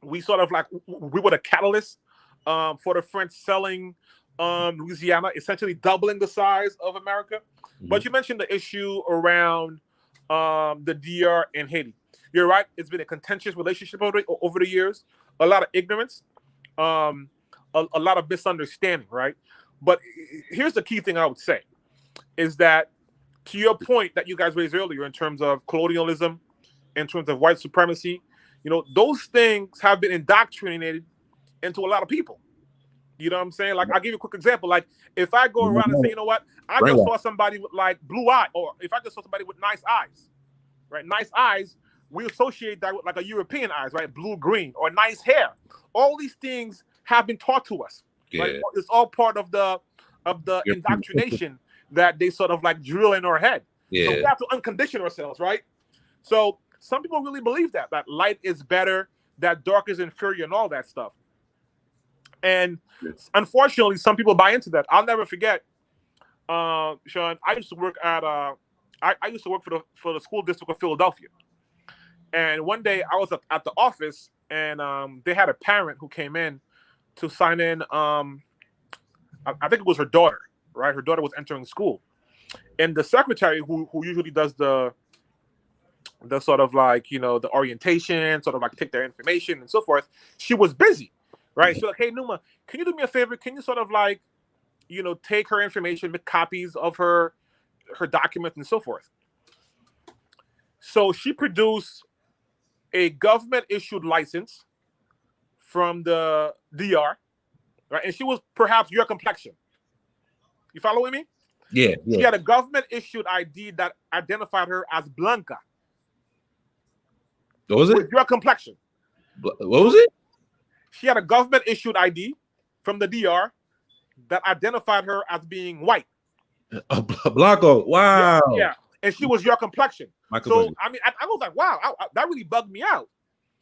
We sort of like, we were the catalyst for the French selling Louisiana, essentially doubling the size of America. Mm-hmm. But you mentioned the issue around the DR and Haiti. You're right. It's been a contentious relationship over the years. A lot of ignorance, a lot of misunderstanding, right? But here's the key thing I would say is that, to your point that you guys raised earlier in terms of colonialism, in terms of white supremacy, you know, those things have been indoctrinated into a lot of people. You know what I'm saying? Like, I'll give you a quick example. Like, if I go around and say, you know what, I just saw somebody with like blue eye, or if I just saw somebody with nice eyes, right? Nice eyes, we associate that with like a European eyes, right? Blue, green, or nice hair. All these things have been taught to us. Yeah. Right? It's all part of the indoctrination that they sort of like drill in our head. Yeah. So we have to uncondition ourselves, right? So some people really believe that light is better, that dark is inferior, and all that stuff. And unfortunately, some people buy into that. I'll never forget, Sean. I used to work at I used to work for the school district of Philadelphia. And one day I was at the office, and they had a parent who came in to sign in. I think it was her daughter, right? Her daughter was entering school, and the secretary who usually does the sort of like, you know, the orientation, sort of like take their information and so forth, she was busy, right? She's like, hey, Numa, can you do me a favor? Can you sort of like, you know, take her information, make copies of her documents and so forth? So she produced a government-issued license from the DR, right? And she was perhaps your complexion. You following me? Yeah. She had a government-issued ID that identified her as Blanca. What was it? With your complexion. What was it? She had a government-issued ID from the DR that identified her as being white. Blanco. Wow. Yeah. And she was your complexion. So, I mean, I was like, wow, that really bugged me out.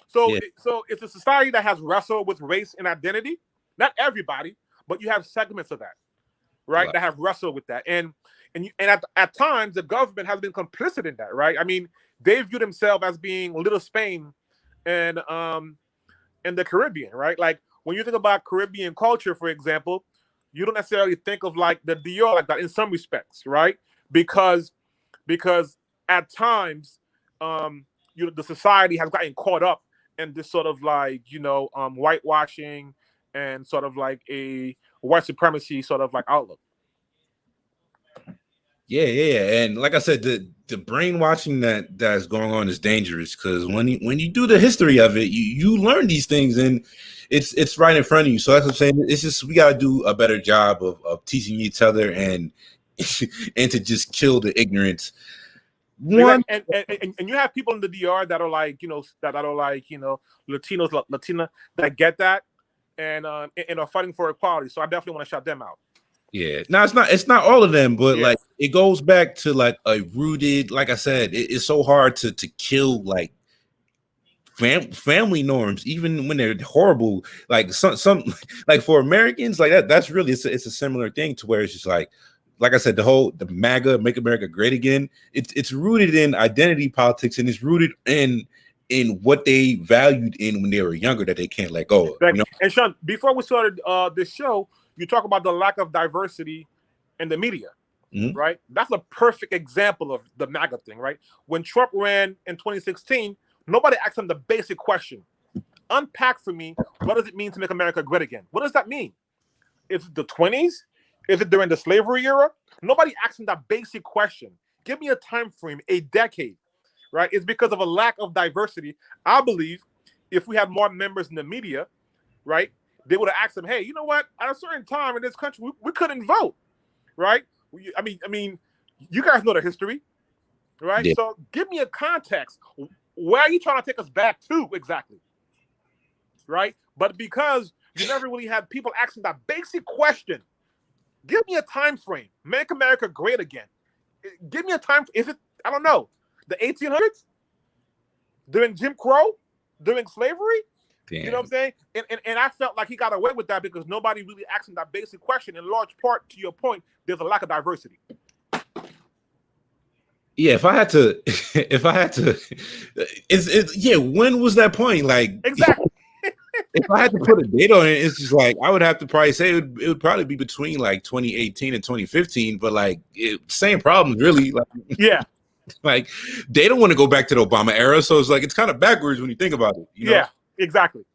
So, so it's a society that has wrestled with race and identity. Not everybody, but you have segments of that, right? Wow. That have wrestled with that. And at times, the government has been complicit in that, right? I mean, they view themselves as being Little Spain and in the Caribbean, right? Like, when you think about Caribbean culture, for example, you don't necessarily think of like the DR like that in some respects, right? Because at times, you know, the society has gotten caught up in this sort of like, you know, whitewashing and sort of like a white supremacy sort of like outlook. Yeah. And like I said, the brainwashing that's going on is dangerous because when you do the history of it, you learn these things and it's right in front of you. So that's what I'm saying. It's just we gotta do a better job of teaching each other and and to just kill the ignorance. One, And you have people in the DR that are like, that are like, Latinos, Latina that get that and are fighting for equality. So I definitely want to shout them out. yeah. Now it's not all of them, but Yeah. like it goes back to like a rooted, like I said, it's so hard to kill like family norms, even when they're horrible. Like some like for Americans, like that's really it's a similar thing to where it's just like I said, the MAGA, Make America Great Again. It's rooted in identity politics and it's rooted in what they valued in when they were younger that they can't let go of. And Sean, before we started this show, you talk about the lack of diversity in the media, right? That's a perfect example of the MAGA thing, right? When Trump ran in 2016, nobody asked him the basic question. Unpack for me, what does it mean to make America great again? What does that mean? Is it the 20s? Is it during the slavery era? Nobody asked him that basic question. Give me a time frame, a decade, right? It's because of a lack of diversity. I believe if we had more members in the media, right, they would have asked them, hey, you know what? At a certain time in this country, we couldn't vote, right? I mean, you guys know the history, right? Yeah. So give me a context. Where are you trying to take us back to exactly, right? But because you never really had people asking that basic question, give me a time frame. Make America great again. Give me a time. Is it, I don't know, the 1800s? During Jim Crow? During slavery? Damn. You know what I'm saying? And I felt like he got away with that because nobody really asked him that basic question. In large part, to your point, there's a lack of diversity. Yeah, if I had to, yeah. When was that point? Like exactly. If I had to put a date on it, it's just like I would have to probably say it would probably be between like 2018 and 2015. But like same problems, really. Like, yeah, like they don't want to go back to the Obama era, so it's like it's kind of backwards when you think about it. You know? Yeah, exactly.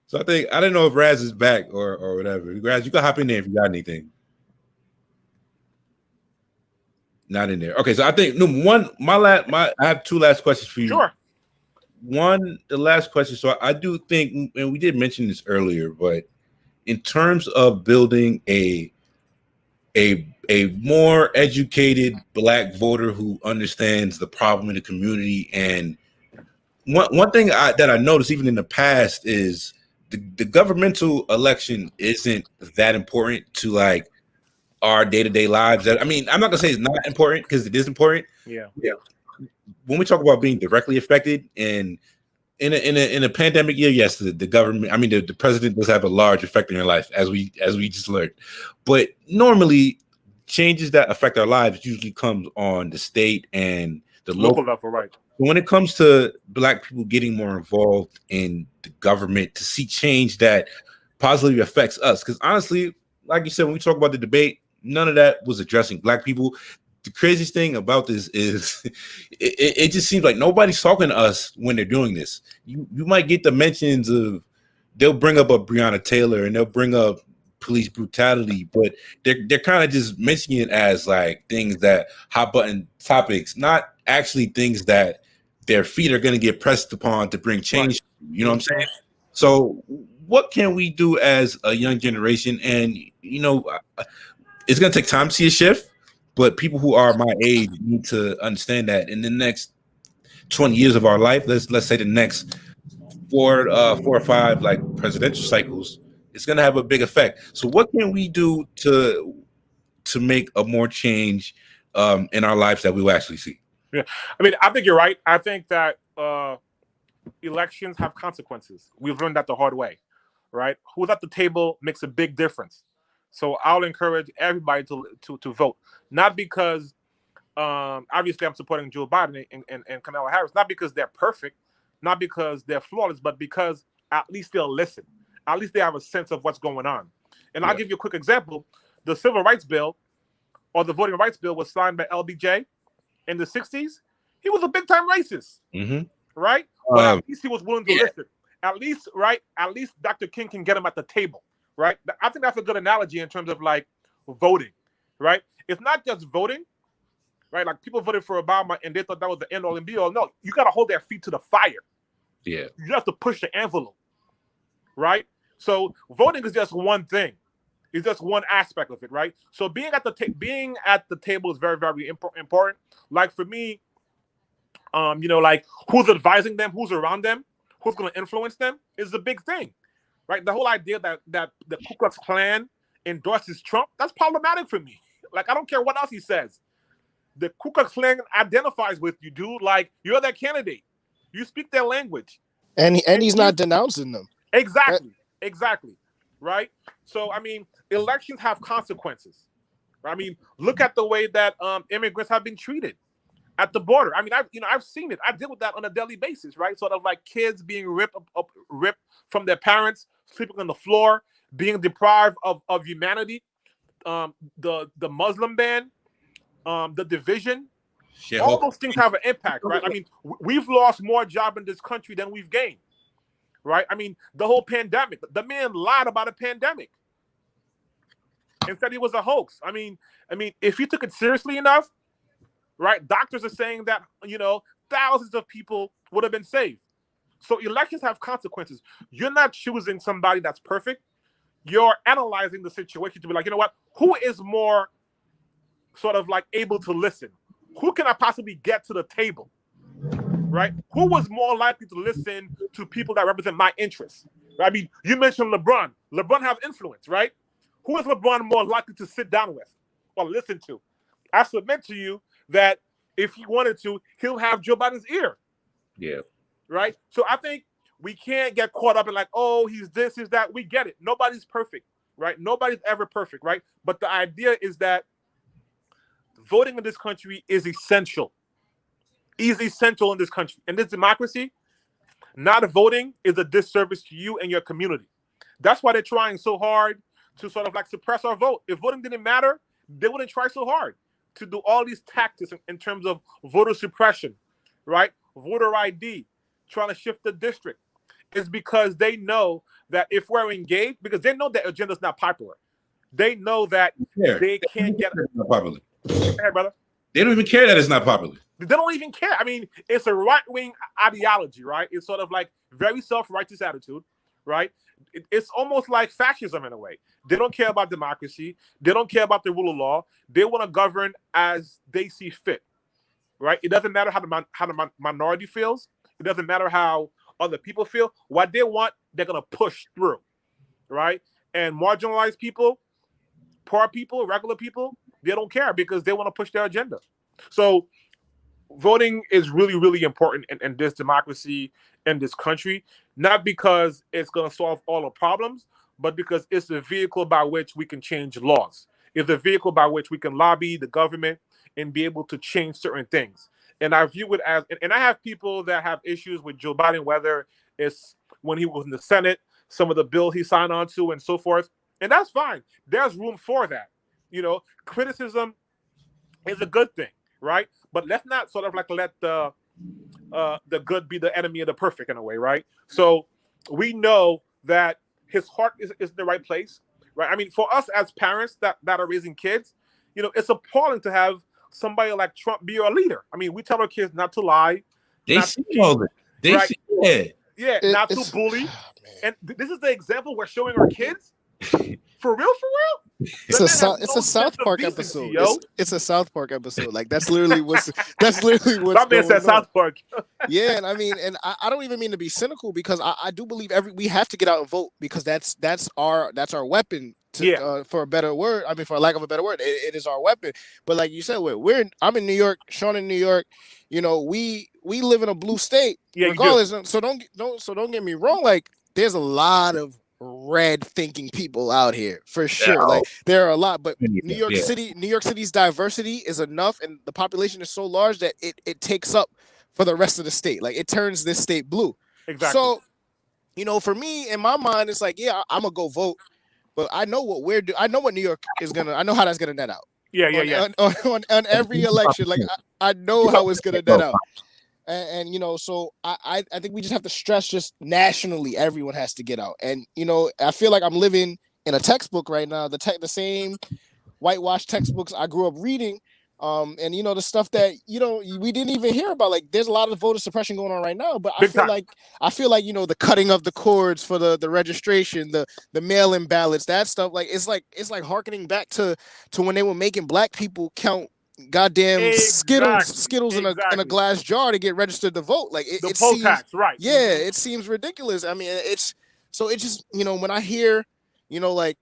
So I don't know if Raz is back or whatever. Raz, you can hop in there if you got anything. Not in there. Okay, so I think I have two last questions for you. Sure. One, the last question. So I do think, and we did mention this earlier, but in terms of building a more educated Black voter who understands the problem in the community, and one thing that I noticed even in the past is the governmental election isn't that important to like our day-to-day lives. I mean, I'm not gonna say it's not important because it is important. Yeah. When we talk about being directly affected and in a pandemic year, yes, the government, I mean, the president does have a large effect in your life, as we just learned. But normally, changes that affect our lives usually comes on the state and the local level, right? When it comes to Black people getting more involved in the government to see change that positively affects us, because honestly, like you said, when we talk about the debate, none of that was addressing Black people. The craziest thing about this is it just seems like nobody's talking to us when they're doing this. You might get the mentions of, they'll bring up a Breonna Taylor and they'll bring up police brutality, but they're kind of just mentioning it as like things that hot button topics, not actually things that their feet are going to get pressed upon to bring change. Right. You know what I'm saying? So what can we do as a young generation? And, you know, it's going to take time to see a shift, but people who are my age need to understand that in the next 20 years of our life, let's say the next four or five like presidential cycles, it's going to have a big effect. So what can we do to make a more change in our lives that we will actually see? Yeah, I mean, I think you're right. I think that elections have consequences. We've learned that the hard way, right? Who's at the table makes a big difference. So I'll encourage everybody to vote, not because obviously I'm supporting Joe Biden and Kamala Harris, not because they're perfect, not because they're flawless, but because at least they'll listen. At least they have a sense of what's going on. And I'll give you a quick example. The Civil Rights Bill or the Voting Rights Bill was signed by LBJ in the 60s. He was a big-time racist, right? But at least he was willing to listen. At least, right? At least Dr. King can get him at the table, right? I think that's a good analogy in terms of like voting, right? it's not just voting, right? Like people voted for Obama and they thought that was the end all and be all. No, you got to hold their feet to the fire. Yeah. You have to push the envelope, right? So voting is just one thing. It's just one aspect of it, right? So being at the table is very, very important. Like for me, like who's advising them, who's around them, who's going to influence them is a big thing, right? The whole idea that the Ku Klux Klan endorses Trump, that's problematic for me. Like I don't care what else he says. The Ku Klux Klan identifies with you, dude. Like you're their candidate. You speak their language. And he's not denouncing them. Exactly. Right? So, I mean, elections have consequences. I mean, look at the way that immigrants have been treated at the border. I mean, I've seen it. I deal with that on a daily basis, right? Sort of like kids being ripped from their parents, sleeping on the floor, being deprived of humanity, the Muslim ban, the division. All those things have an impact, right? I mean, we've lost more jobs in this country than we've gained, right? I mean, the whole pandemic. The man lied about a pandemic and said it was a hoax. I mean, if you took it seriously enough, right? Doctors are saying that thousands of people would have been saved. So elections have consequences. You're not choosing somebody that's perfect. You're analyzing the situation to be like, you know what? Who is more sort of like able to listen? Who can I possibly get to the table, right? Who was more likely to listen to people that represent my interests? I mean, you mentioned LeBron. LeBron has influence, right? Who is LeBron more likely to sit down with or listen to? I submit to you that if he wanted to, he'll have Joe Biden's ear. Yeah. Right? So I think we can't get caught up in like, oh, he's this, he's that. We get it. Nobody's perfect, right? Nobody's ever perfect, right? But the idea is that voting in this country is essential. Is essential in this country. In this democracy, not voting is a disservice to you and your community. That's why they're trying so hard to sort of like suppress our vote. If voting didn't matter, they wouldn't try so hard to do all these tactics in terms of voter suppression, right? Voter ID, trying to shift the district. It's because they know that if we're engaged, because they know that agenda's not popular. They know that they can't get it popular. Hey, brother. They don't even care that it's not popular. They don't even care. I mean, it's a right-wing ideology, right? It's sort of like very self-righteous attitude, right? It's almost like fascism in a way. They don't care about democracy. They don't care about the rule of law. They want to govern as they see fit, right? It doesn't matter how the minority feels. It doesn't matter how other people feel. What they want, they're going to push through, right? And marginalized people, poor people, regular people, they don't care because they want to push their agenda. So voting is really, really important in this democracy, in this country, not because it's going to solve all the problems, but because it's the vehicle by which we can change laws. It's the vehicle by which we can lobby the government and be able to change certain things. And I view it as, and I have people that have issues with Joe Biden, whether it's when he was in the Senate, some of the bills he signed on to and so forth. And that's fine. There's room for that. Criticism is a good thing, right? But let's not sort of like let the good be the enemy of the perfect in a way, right? So we know that his heart is in the right place, right? I mean, for us as parents that are raising kids, it's appalling to have somebody like Trump be our leader. I mean, we tell our kids not to lie. They see all that. They right? see it. Yeah, not to bully. And this is the example we're showing our kids. For real? It's a South Park episode. It's a South Park episode. Like that's literally what's that man said South Park. Yeah, and I mean, and I don't even mean to be cynical because I do believe we have to get out and vote because that's our weapon for a better word. I mean, for lack of a better word, it is our weapon. But like you said, I'm in New York, Sean in New York. We live in a blue state, regardless. So don't get me wrong. Like there's a lot of red thinking people out here for sure. Yeah. Like there are a lot, but New York City's diversity is enough, and the population is so large that it takes up for the rest of the state. Like it turns this state blue. Exactly. So, for me, in my mind, it's like, yeah, I'm gonna go vote, but I know what I know what New York is gonna. I know how that's gonna net out. Yeah. On every election, like I know how it's gonna net out. And so I think we just have to stress just nationally, everyone has to get out. And, I feel like I'm living in a textbook right now, the same whitewashed textbooks I grew up reading. And the stuff that we didn't even hear about. Like, there's a lot of voter suppression going on right now, but I feel like the cutting of the cords for the registration, the mail-in ballots, that stuff, it's like harkening back to when they were making black people count goddamn Skittles in a glass jar to get registered to vote. Like, it poll seems tax, right? Yeah, it seems ridiculous. I mean, it just when I hear like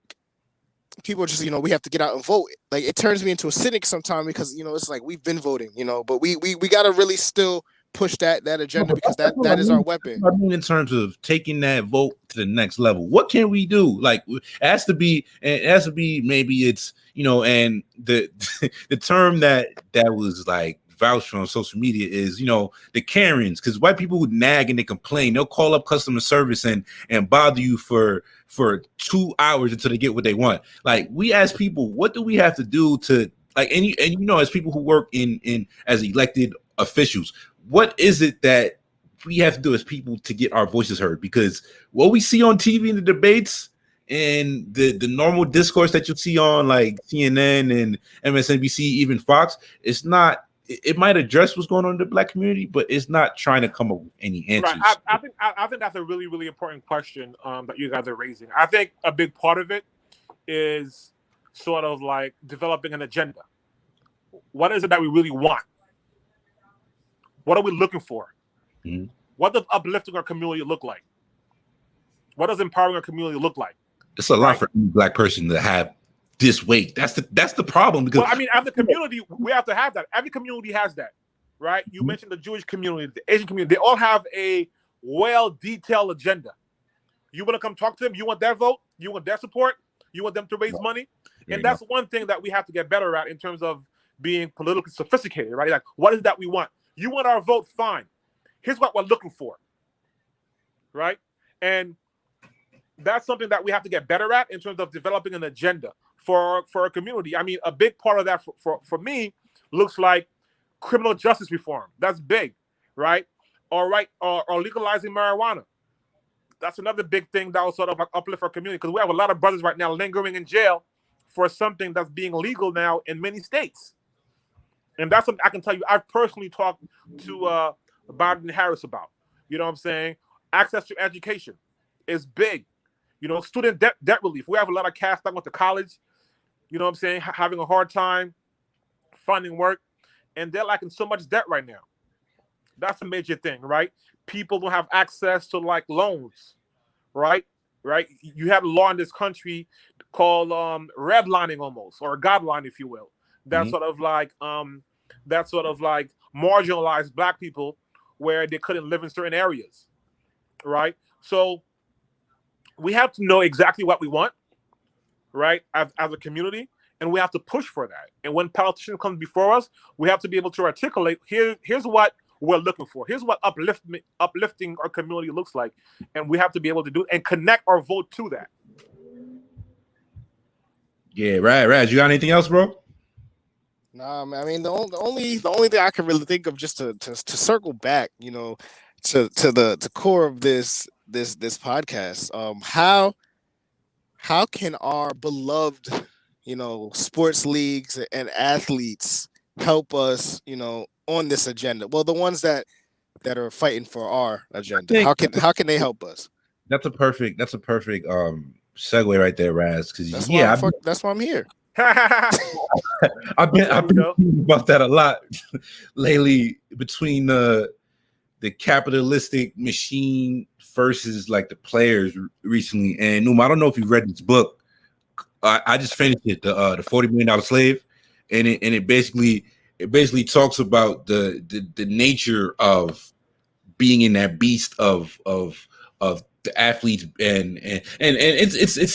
people just we have to get out and vote, like, it turns me into a cynic sometimes, because it's like, we've been voting, but we got to really still push that agenda, because that is our weapon. I mean, in terms of taking that vote to the next level, what can we do? Like, it has to be maybe it's and the the term that was like vouched on social media is the Karens, because white people would nag and they complain. They'll call up customer service and bother you for 2 hours until they get what they want. Like, we ask people, what do we have to do to, like, and as people who work in as elected officials, what is it that we have to do as people to get our voices heard? Because what we see on TV in the debates and the normal discourse that you see on like CNN and MSNBC, even Fox, it's not. It might address what's going on in the black community, but it's not trying to come up with any answers. Right. I think that's a really, really important question that you guys are raising. I think a big part of it is sort of like developing an agenda. What is it that we really want? What are we looking for? Mm-hmm. What does uplifting our community look like? What does empowering our community look like? It's a lot for any black person to have this weight. That's the problem. Because I mean, as a community, we have to have that. Every community has that, right? You mentioned the Jewish community, the Asian community. They all have a well-detailed agenda. You want to come talk to them? You want their vote? You want their support? You want them to raise money? And that's one thing that we have to get better at in terms of being politically sophisticated, right? Like, what is it that we want? You want our vote? Fine. Here's what we're looking for, right? And that's something that we have to get better at in terms of developing an agenda for our community. I mean, a big part of that for me looks like criminal justice reform. That's big, right? Or legalizing marijuana. That's another big thing that will sort of like uplift our community, because we have a lot of brothers right now lingering in jail for something that's being legal now in many states. And that's something I can tell you I've personally talked to Biden and Harris about. You know what I'm saying? Access to education is big. Student debt relief. We have a lot of cats that went to college, you know what I'm saying, having a hard time finding work, and they're like in so much debt right now. That's a major thing, right? People don't have access to like loans, right? You have a law in this country called redlining, almost, or godline, if you will. That's sort of like marginalized black people where they couldn't live in certain areas, right? So we have to know exactly what we want, right, as a community, and we have to push for that. And when politicians come before us, we have to be able to articulate, here's what we're looking for. Here's what uplifting our community looks like. And we have to be able to do it and connect our vote to that. Yeah, right. Raz, you got anything else, bro? Nah, man, I mean, the only thing I can really think of, just to circle back, to the core of this podcast, how can our beloved sports leagues and athletes help us on this agenda? Well, the ones that are fighting for our agenda, how can they help us? That's a perfect segue right there, Raz, because that's why I'm here. I've been thinking about that a lot lately, between the capitalistic machine versus like the players recently. And Numa, I don't know if you've read this book. I just finished it, the $40 Million Slave, and it basically talks about the nature of being in that beast of the athletes, and it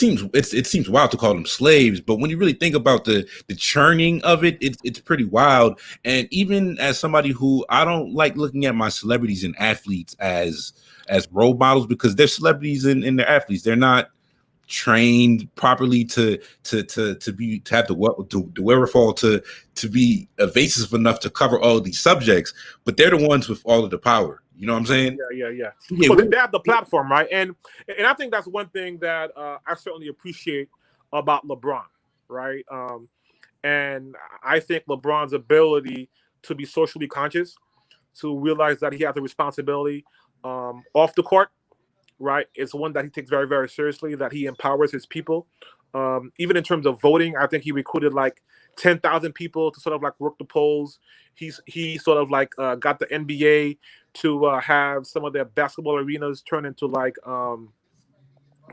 seems wild to call them slaves, but when you really think about the churning of it's pretty wild. And even as somebody who, I don't like looking at my celebrities and athletes as role models, because they're celebrities and they're athletes. They're not trained properly to have the wherewithal to be evasive enough to cover all of these subjects, but they're the ones with all of the power. You know what I'm saying? Yeah. But they have the platform, right? And I think that's one thing that I certainly appreciate about LeBron, right? And I think LeBron's ability to be socially conscious, to realize that he has a responsibility off the court, right? It's one that he takes very, very seriously, that he empowers his people. Even in terms of voting, I think he recruited like 10,000 people to sort of like work the polls. He sort of like got the NBA to have some of their basketball arenas turn into like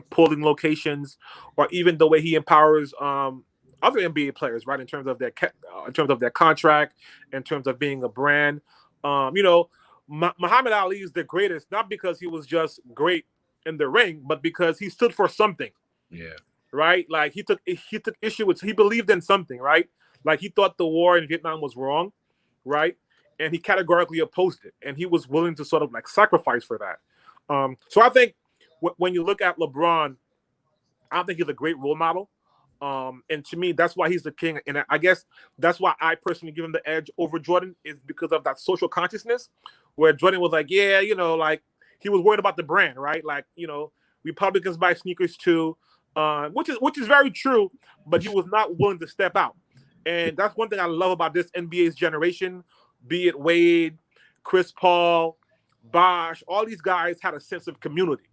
polling locations, or even the way he empowers other NBA players, right? In terms of their contract, in terms of being a brand. Muhammad Ali is the greatest, not because he was just great in the ring, but because he stood for something. Yeah. Right? Like he took issue with, he believed in something, right? Like he thought the war in Vietnam was wrong, right? And he categorically opposed it, and he was willing to sort of like sacrifice for that. So I think when you look at LeBron, I think he's a great role model. And to me, that's why he's the king. And I guess that's why I personally give him the edge over Jordan, is because of that social consciousness, where Jordan was like, yeah, like he was worried about the brand, right? Like, Republicans buy sneakers too, which is very true, but he was not willing to step out. And that's one thing I love about this NBA's generation, be it Wade, Chris Paul, Bosh, all these guys had a sense of community.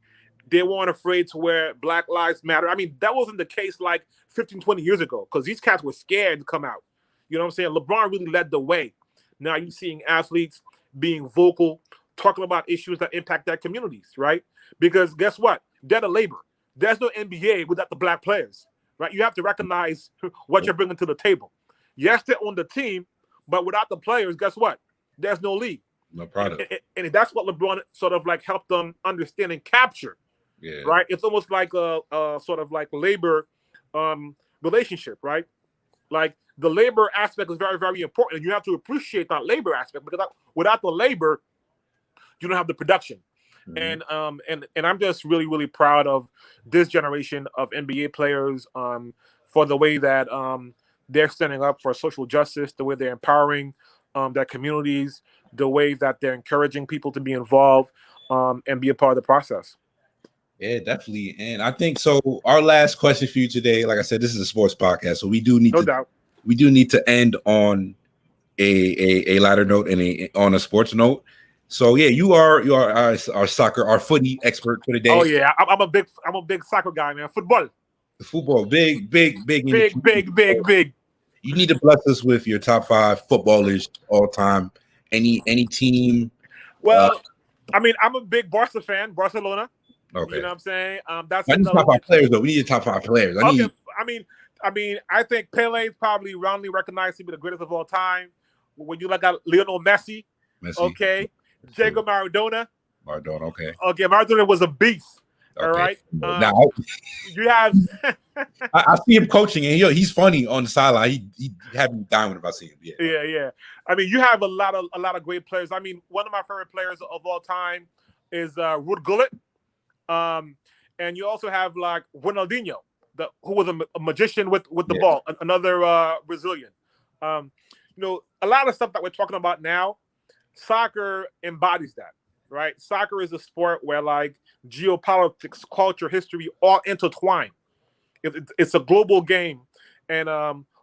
They weren't afraid to wear Black Lives Matter. I mean, that wasn't the case like 15, 20 years ago, because these cats were scared to come out. You know what I'm saying? LeBron really led the way. Now you're seeing athletes being vocal, talking about issues that impact their communities, right? Because guess what? They're the labor. There's no NBA without the black players, right? You have to recognize what you're bringing to the table. Yes, they're on the team, but without the players, guess what? There's no league. No product. And that's what LeBron sort of like helped them understand and capture. Yeah. Right. It's almost like a sort of like labor relationship, right? Like the labor aspect is very, very important. And you have to appreciate that labor aspect, because without the labor, you don't have the production. Mm-hmm. And I'm just really, really proud of this generation of NBA players for the way that they're standing up for social justice, the way they're empowering their communities, the way that they're encouraging people to be involved and be a part of the process. Yeah, definitely. And I think so. Our last question for you today, like I said, this is a sports podcast, so we do need to end on a lighter note and on a sports note. So yeah, you are our soccer, our footy expert for the day. Oh yeah, I'm a big soccer guy, man. Football, big. You need to bless us with your top 5 footballers all time. Any team? Well, I mean, I'm a big Barca fan, Barcelona. Okay. You know what I'm saying? That's I need top 5 players though. We need your top 5 players. I mean, I think Pele is probably roundly recognized to be the greatest of all time. When you look at Lionel Messi, okay, Diego Maradona. Okay. Okay, Maradona was a beast. Okay. All right. Now you have. I see him coaching, and he's funny on the sideline. He had me dying if I see him. Yeah. I mean, you have a lot of great players. I mean, one of my favorite players of all time is Ruud Gullit. And you also have like Ronaldinho, who was a magician with the ball, another Brazilian. A lot of stuff that we're talking about now, soccer embodies that, right? Soccer is a sport where like geopolitics, culture, history all intertwine. It's a global game. And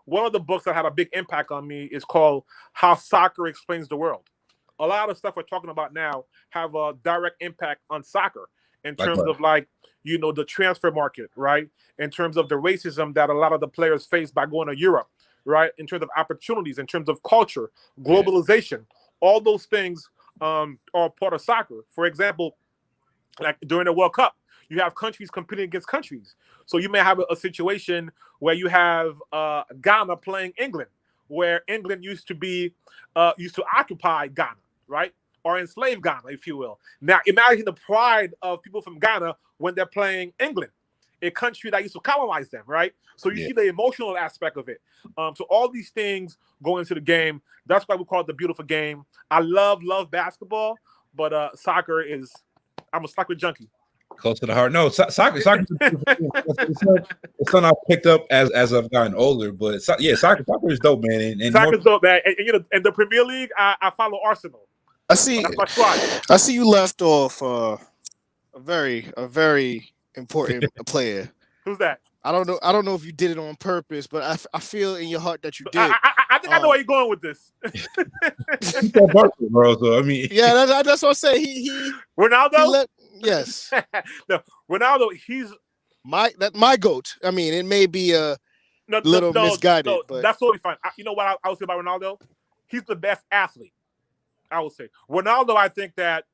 one of the books that had a big impact on me is called How Soccer Explains the World. A lot of stuff we're talking about now have a direct impact on soccer. In terms of like, the transfer market, right? In terms of the racism that a lot of the players face by going to Europe, right? In terms of opportunities, in terms of culture, globalization, all those things are part of soccer. For example, like during the World Cup, you have countries competing against countries. So you may have a situation where you have Ghana playing England, where England used to occupy Ghana, right? Or enslave Ghana, if you will. Now, imagine the pride of people from Ghana when they're playing England, a country that used to colonize them, right? So you see the emotional aspect of it. So all these things go into the game. That's why we call it the beautiful game. I love basketball, but soccer is, I'm a soccer junkie. Close to the heart. No, soccer. It's something I've picked up as I've gotten older. But soccer is dope, man. And soccer's dope, man. And in the Premier League, I follow Arsenal. I see you left off a very important player. Who's that? I don't know if you did it on purpose, but I feel in your heart that you did. I think I know where you're going with this. He's that Barkley, bro. So I mean, Yeah, that's what I'm saying. He Ronaldo. Yes. No, Ronaldo. He's my goat. I mean, it may be a little misguided, but that's totally fine. You know what I would say about Ronaldo? He's the best athlete. I would say Ronaldo. I think that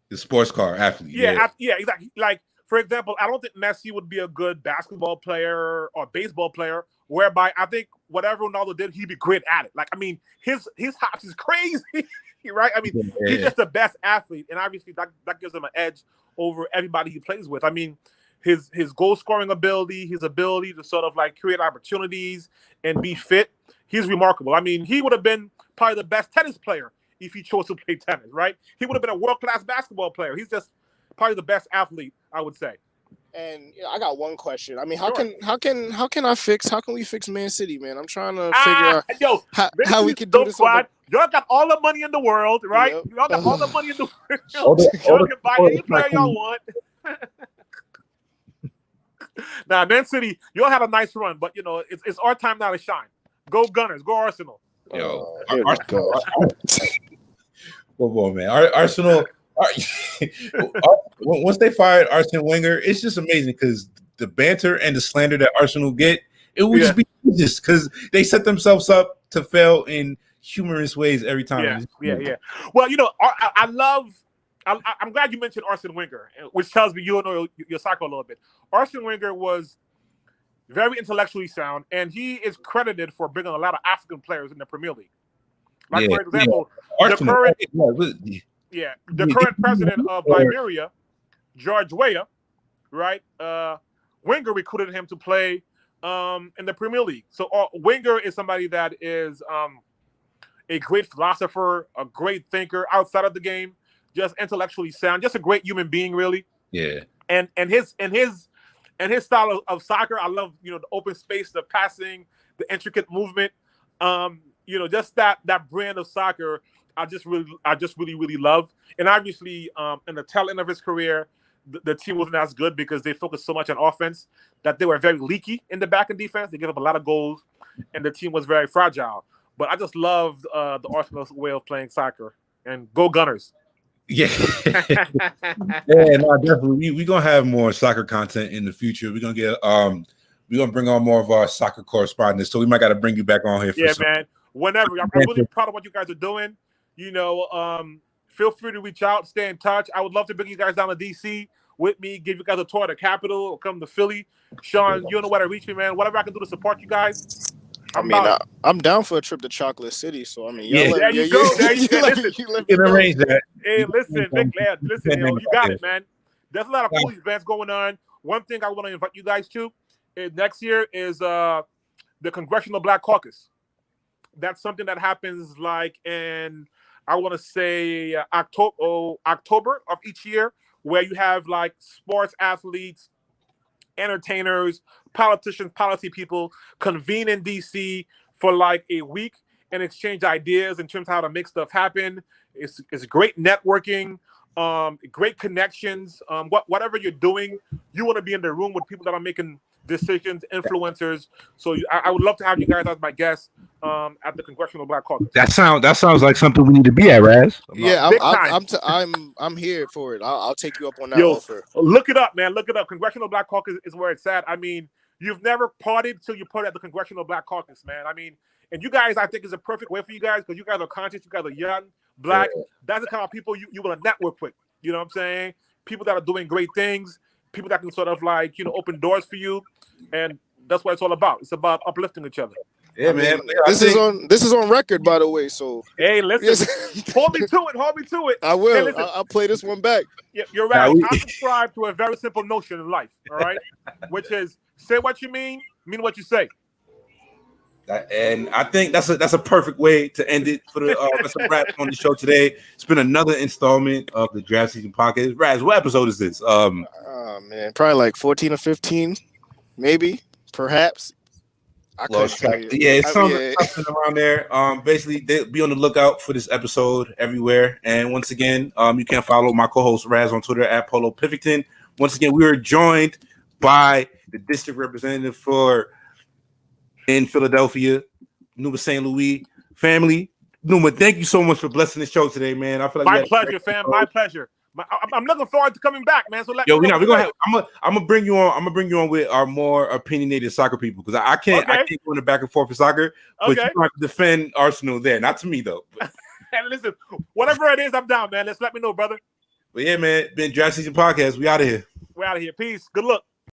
the sports car athlete. Yeah, exactly. Like, for example, I don't think Messi would be a good basketball player or baseball player, whereby I think whatever Ronaldo did, he'd be great at it. Like, I mean, his hops is crazy, right? I mean, he's just the best athlete, and obviously that gives him an edge over everybody he plays with. I mean, his goal scoring ability, his ability to sort of like create opportunities and be fit, he's remarkable. I mean, he would have been probably the best tennis player if he chose to play tennis, right? He would have been a world-class basketball player. He's just probably the best athlete, I would say. And I got one question. I mean, how can we fix Man City, man? I'm trying to figure out how we can do this. Y'all got all the money in the world, right? Yep. Y'all got all the money in the world. Y'all can buy any player y'all want. Now, Man City, y'all had a nice run, but it's our time now to shine. Go Gunners, go Arsenal. Yo, Arsenal. Whoa, man. Arsenal. Once they fired Arsene Wenger, it's just amazing because the banter and the slander that Arsenal get, it would just be just because they set themselves up to fail in humorous ways every time. Yeah. Well, I'm glad you mentioned Arsene Wenger, which tells me you know your soccer a little bit. Arsene Wenger was very intellectually sound, and he is credited for bringing a lot of African players in the Premier League. Like, for example, the current president of Liberia, George Weah, right? Wenger recruited him to play in the Premier League. So Wenger is somebody that is a great philosopher, a great thinker outside of the game, just intellectually sound, just a great human being, really. Yeah. And his style of soccer, I love, the open space, the passing, the intricate movement. Just that brand of soccer, I just really love. And obviously, in the tail end of his career, the team wasn't as good because they focused so much on offense that they were very leaky in the back end defense. They gave up a lot of goals, and the team was very fragile. But I just loved the Arsenal's way of playing soccer. And go Gunners. Yeah. No, definitely. We're gonna have more soccer content in the future. We're gonna bring on more of our soccer correspondents. So we might gotta bring you back on here for man. Whenever. I'm really proud of what you guys are doing. Feel free to reach out, stay in touch. I would love to bring you guys down to DC with me, give you guys a tour of the Capitol, or come to Philly. Sean, you know where to reach me, man. Whatever I can do to support you guys. I'm down for a trip to Chocolate City. So I mean, there you go. Listen, you can arrange that. Hey, listen, you got it, man. There's a lot of cool events going on. One thing I want to invite you guys to next year is the Congressional Black Caucus. That's something that happens like in, I want to say, October of each year, where you have like sports athletes, entertainers, politicians, policy people convene in DC for like a week and exchange ideas in terms of how to make stuff happen. It's great networking, great connections. Whatever you're doing, you want to be in the room with people that are making decisions, influencers. So I would love to have you guys as my guests at the Congressional Black Caucus. That sounds like something we need to be at, Raz. I'm here for it. I'll take you up on that offer. Look it up, man. Look it up. Congressional Black Caucus is where it's at. I mean, you've never partied till you party at the Congressional Black Caucus, man. I mean, and you guys, I think, is a perfect way for you guys because you guys are conscious, you guys are young, black. Yeah. That's the kind of people you want to network with. You know what I'm saying? People that are doing great things, people that can sort of like, open doors for you. And that's what it's all about. It's about uplifting each other. Yeah, man. This is on record, by the way. So hey, listen, hold me to it. I will. Hey, I'll play this one back. You're right. I subscribe to a very simple notion in life. All right, which is say what you mean what you say. And I think that's a perfect way to end it for the that's a wrap on the show today. It's been another installment of the Draft Season Podcast. Raz, what episode is this? Oh man, probably like 14 or 15, maybe, perhaps. It's something around there. Basically, be on the lookout for this episode everywhere. And once again, you can follow my co-host Raz on Twitter at Polo Pivington. Once again, we are joined by the district representative for in Philadelphia, Numa St. Louis family. Numa, thank you so much for blessing the show today, man. I feel like My we had pleasure, fam. My pleasure. I'm looking forward to coming back, man. So let me know. we're gonna have, I'm gonna bring you on. I'm gonna bring you on with our more opinionated soccer people because I can't go in the back and forth for soccer, but you have to defend Arsenal there. Not to me though. And listen, whatever it is, I'm down, man. Let me know, brother. But yeah, man, been Draft Season Podcast. We out of here. We're out of here. Peace. Good luck.